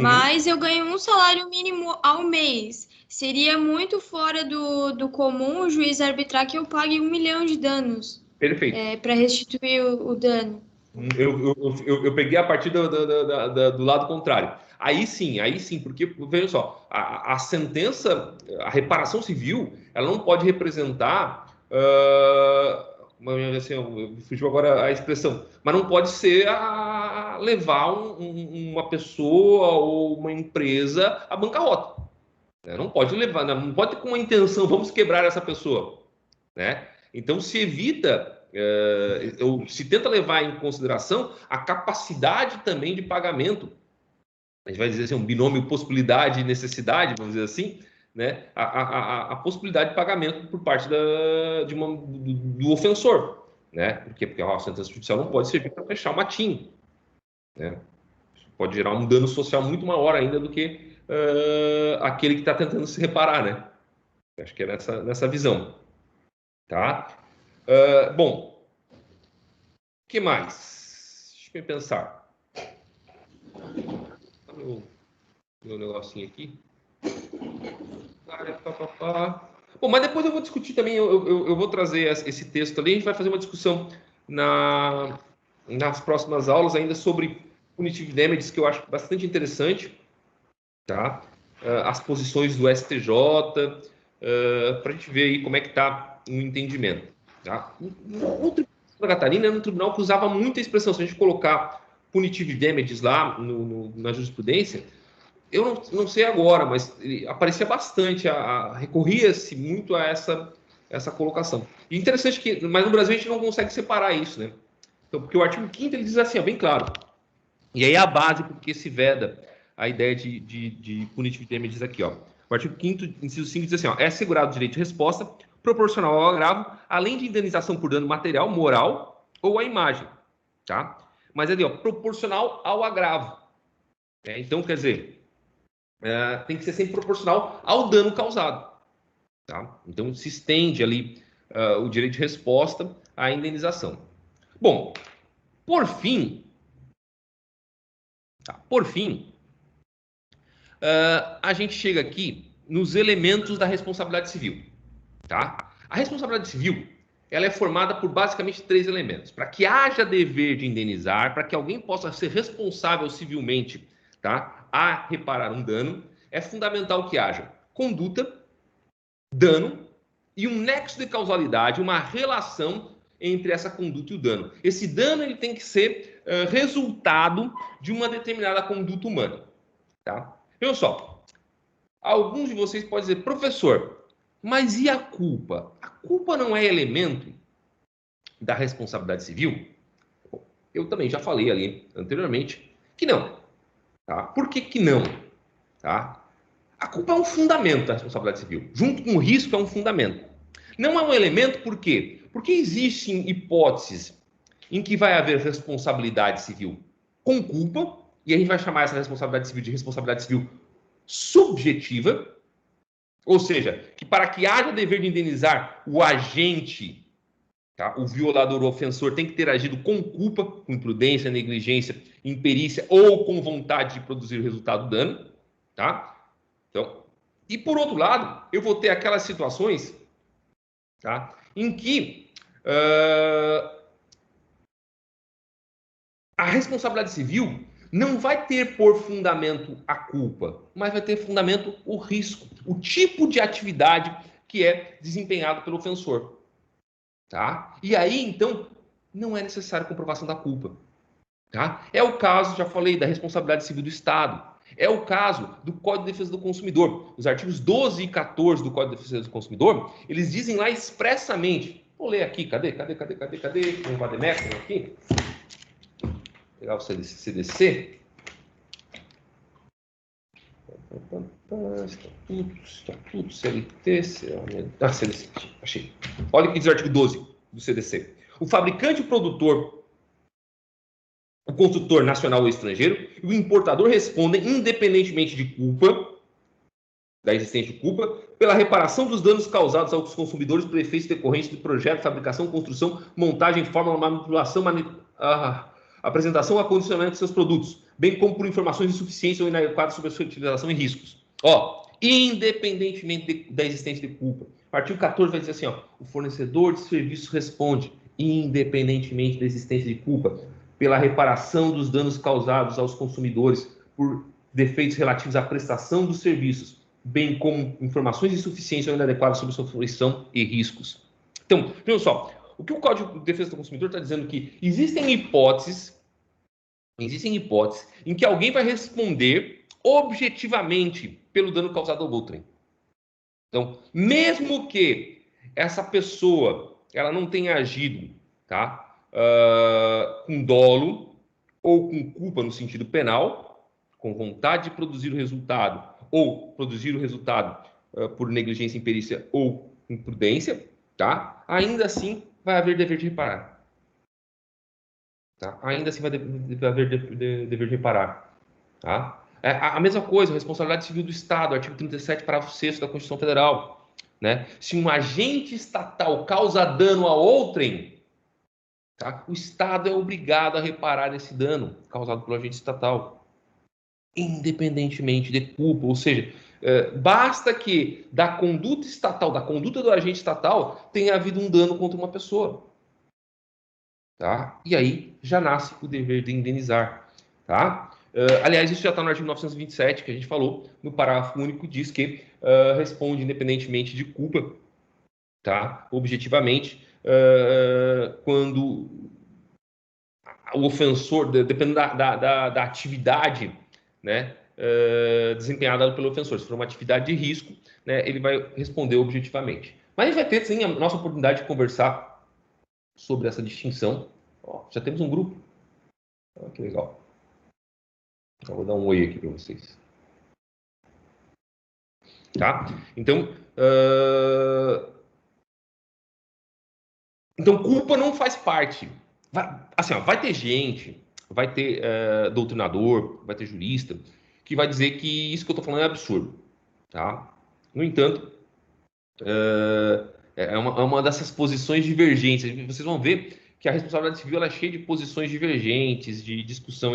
mas eu ganho um salário mínimo ao mês. Seria muito fora do comum o juiz arbitrar que eu pague 1 milhão de danos. Perfeito. Para restituir o dano. Eu peguei a partir do lado contrário. Aí sim, porque, veja só, a sentença, a reparação civil, ela não pode representar, assim, fugiu agora a expressão, mas não pode ser levar uma pessoa ou uma empresa à bancarrota. Né? Não pode levar, não pode ter com uma intenção, vamos quebrar essa pessoa. Né? Então se evita, se tenta levar em consideração a capacidade também de pagamento. A gente vai dizer assim, um binômio possibilidade e necessidade, vamos dizer assim, né? A possibilidade de pagamento por parte do ofensor, né? Por quê? Porque a sentença judicial não pode servir para fechar o matinho, né? pode gerar um dano social muito maior ainda do que aquele que está tentando se reparar, né? Acho que é nessa visão, tá? Bom, o que mais? Deixa eu pensar. Meu negocinho aqui. Bom, mas depois eu vou discutir também, eu vou trazer esse texto ali, a gente vai fazer uma discussão nas próximas aulas ainda sobre punitive damages, que eu acho bastante interessante, tá? As posições do STJ, para a gente ver aí como é que está o entendimento, tá? O Tribunal de Santa Catarina era um tribunal que usava muita expressão. Se a gente colocar punitive damages lá na jurisprudência, eu não sei agora, mas aparecia bastante, recorria-se muito a essa colocação. E interessante que, mas no Brasil a gente não consegue separar isso, né? Então, porque o artigo 5º ele diz assim, bem claro. E aí é a base porque se veda a ideia de punitive damages aqui, ó. O artigo 5º, inciso 5, diz assim, ó, é assegurado o direito de resposta proporcional ao agravo, além de indenização por dano material, moral ou à imagem, tá? Mas ali, ó, proporcional ao agravo. Então, quer dizer, tem que ser sempre proporcional ao dano causado, tá? Então, se estende ali o direito de resposta à indenização. Bom, por fim, a gente chega aqui nos elementos da responsabilidade civil, tá? A responsabilidade civil, ela é formada por basicamente 3 elementos. Para que haja dever de indenizar, para que alguém possa ser responsável civilmente, tá, a reparar um dano, é fundamental que haja conduta, dano e um nexo de causalidade, uma relação entre essa conduta e o dano. Esse dano ele tem que ser resultado de uma determinada conduta humana, tá? Vejam só, alguns de vocês podem dizer, professor, mas e a culpa? A culpa não é elemento da responsabilidade civil? Eu também já falei ali anteriormente que não, tá? Por que não? Tá? A culpa é um fundamento da responsabilidade civil, junto com o risco é um fundamento. Não é um elemento por quê? Porque existem hipóteses em que vai haver responsabilidade civil com culpa, e a gente vai chamar essa responsabilidade civil de responsabilidade civil subjetiva, ou seja, que para que haja dever de indenizar o agente, tá, o violador, o ofensor, tem que ter agido com culpa, com imprudência, negligência, imperícia ou com vontade de produzir o resultado do dano, tá? Então, e por outro lado, eu vou ter aquelas situações, tá, em que a responsabilidade civil não vai ter por fundamento a culpa, mas vai ter fundamento o risco, o tipo de atividade que é desempenhado pelo ofensor, tá? E aí, então, não é necessário comprovação da culpa, tá? É o caso, já falei, da responsabilidade civil do Estado. É o caso do Código de Defesa do Consumidor. Os artigos 12 e 14 do Código de Defesa do Consumidor, eles dizem lá expressamente, vou ler aqui, cadê? Um vademecum aqui. Pegar o CDC. Estatuto, CLT, CDC. Achei. Olha o que diz o artigo 12 do CDC. O fabricante, o produtor, o construtor nacional ou estrangeiro e o importador respondem, independentemente de culpa, da existência de culpa, pela reparação dos danos causados aos consumidores por efeitos decorrentes do projeto, fabricação, construção, montagem, fórmula, manipulação, apresentação ou acondicionamento de seus produtos, bem como por informações de insuficiência ou inadequadas sobre a sua utilização e riscos. Independentemente da existência de culpa. O artigo 14 vai dizer assim, o fornecedor de serviço responde, independentemente da existência de culpa, pela reparação dos danos causados aos consumidores por defeitos relativos à prestação dos serviços, bem como informações de insuficiência ou inadequadas sobre sua fruição e riscos. Então, vejam só, o que o Código de Defesa do Consumidor está dizendo que existem hipóteses em que alguém vai responder objetivamente pelo dano causado ao outrem. Então, mesmo que essa pessoa ela não tenha agido, tá, com dolo ou com culpa no sentido penal, com vontade de produzir o resultado ou produzir o resultado por negligência, imperícia ou imprudência, tá? Ainda assim vai haver dever de reparar. Tá? Ainda assim vai haver dever de reparar. Tá? A mesma coisa, responsabilidade civil do Estado, artigo 37, parágrafo 6º da Constituição Federal. Né? Se um agente estatal causa dano a outrem, tá? O Estado é obrigado a reparar esse dano causado pelo agente estatal, independentemente de culpa. Ou seja, basta que da conduta estatal, da conduta do agente estatal, tenha havido um dano contra uma pessoa. Tá? E aí já nasce o dever de indenizar. Tá? Aliás, isso já está no artigo 927, que a gente falou, no parágrafo único, diz que responde independentemente de culpa, tá? Objetivamente, quando o ofensor, dependendo da atividade, né, desempenhada pelo ofensor, se for uma atividade de risco, né, ele vai responder objetivamente. Mas a gente vai ter, sim, a nossa oportunidade de conversar sobre essa distinção. Ó, já temos um grupo. Ó, que legal. Eu vou dar um oi aqui para vocês. Tá? Então, culpa não faz parte. Vai ter gente, vai ter doutrinador, vai ter jurista, que vai dizer que isso que eu estou falando é absurdo. Tá? No entanto, é uma dessas posições divergentes. Vocês vão ver que a responsabilidade civil ela é cheia de posições divergentes, de discussão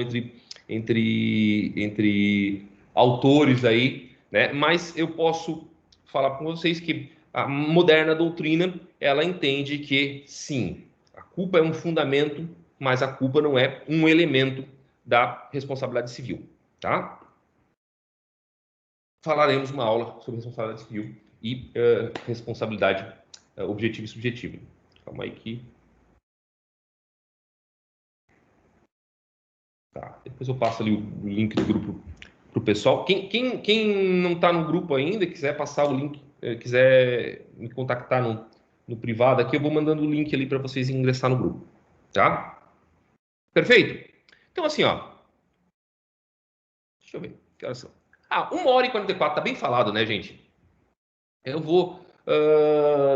entre autores aí, né? Mas eu posso falar com vocês que a moderna doutrina ela entende que sim, a culpa é um fundamento, mas a culpa não é um elemento da responsabilidade civil, tá? Falaremos uma aula sobre responsabilidade civil e responsabilidade objetiva e subjetiva. Calma aí que... Tá, depois eu passo ali o link do grupo para o pessoal. Quem não está no grupo ainda, quiser passar o link, quiser me contactar no privado aqui, eu vou mandando o link ali para vocês ingressar no grupo. Tá? Perfeito? Então, assim, ó. Deixa eu ver. Que horas são? 1h44, tá bem falado, né, gente? Eu vou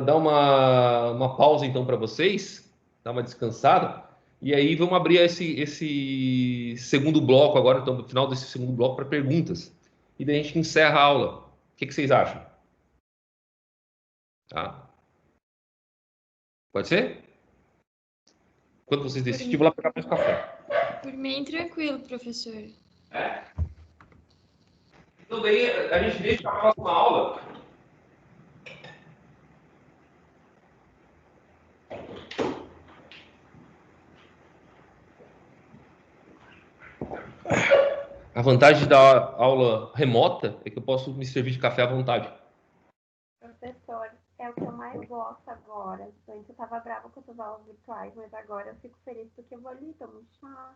dar uma pausa, então, para vocês, dar uma descansada, e aí vamos abrir esse segundo bloco agora, então, no final desse segundo bloco, para perguntas. E daí a gente encerra a aula. O que vocês acham? Tá? Pode ser? Quando vocês decidirem, vou lá pegar mais café. Por mim, tranquilo, professor. Então, daí a gente deixa a próxima aula. A vantagem da aula remota é que eu posso me servir de café à vontade. Professor, é o que eu mais gosto agora. Antes eu estava brava com as aulas virtuais, mas agora eu fico feliz porque eu vou ali, tomo um chá,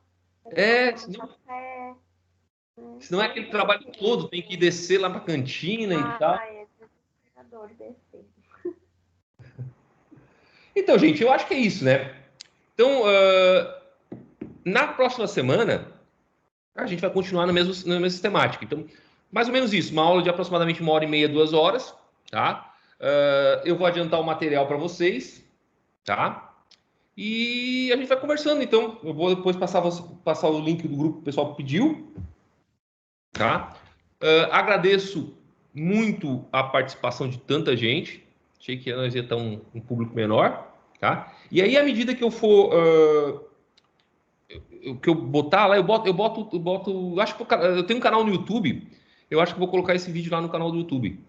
café. Senão é aquele trabalho todo, tem que descer lá para a cantina e tal. É desesperador descer. Então, gente, eu acho que é isso, né? Então, na próxima semana, a gente vai continuar na mesma sistemática. Então, mais ou menos isso, uma aula de aproximadamente 1h30, 2 horas, tá? Eu vou adiantar o material para vocês, tá? E a gente vai conversando, então. Eu vou depois passar o link do grupo que o pessoal pediu, tá? Agradeço muito a participação de tanta gente. Achei que nós ia estar um público menor, tá? E aí, à medida que eu for... que eu botar lá, eu boto... Acho que eu tenho um canal no YouTube. Eu acho que vou colocar esse vídeo lá no canal do YouTube,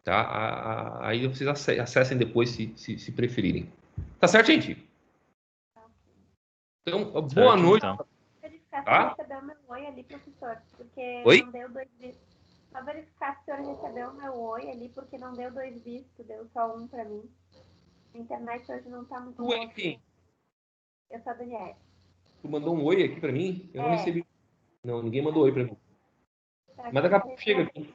tá? Aí vocês acessem depois, se preferirem. Tá certo, gente? Então, boa noite. Então. Verificar se recebeu meu oi ali, professor, porque Oi? não deu 2 vistos. Só verificar se o senhor recebeu meu oi ali, porque não deu 2 vistos, deu só 1 para mim. A internet hoje não tá muito boa. Quem? Eu sou a Daniela. Tu mandou um oi aqui para mim? Eu não recebi. Não, ninguém mandou oi para mim. Mas daqui a pouco chega aqui.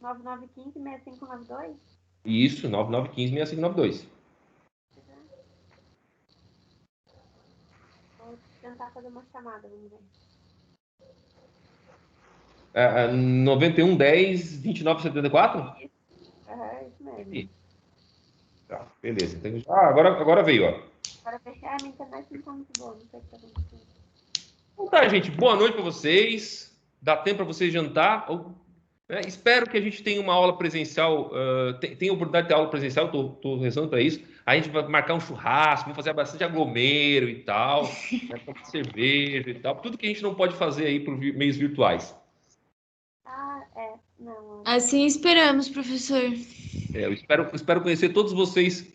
9915-6592? Isso, 9915-6592. Vou tentar fazer uma chamada, vamos ver. 9110-2974? Isso. Isso mesmo. Tá, beleza. Então, agora veio, ó. Agora fechar, a minha internet não tá muito boa, não sei o que tá acontecendo. Então tá, gente. Boa noite para vocês. Dá tempo para vocês jantar. Né? Espero que a gente tenha uma aula presencial. Tenha oportunidade de ter aula presencial. Estou rezando para isso. A gente vai marcar um churrasco, vamos fazer bastante aglomero e tal. Né? Cerveja e tal. Tudo que a gente não pode fazer aí por meios virtuais. Não. Assim esperamos, professor. Eu espero conhecer todos vocês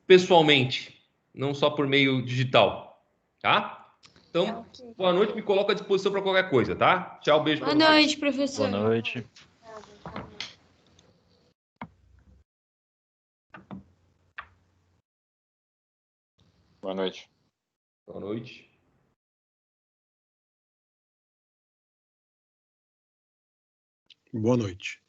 pessoalmente, não só por meio digital, tá? Então, boa noite, me coloco à disposição para qualquer coisa, tá? Tchau, beijo para vocês. Boa noite, professor. Boa noite. Boa noite. Boa noite. Boa noite.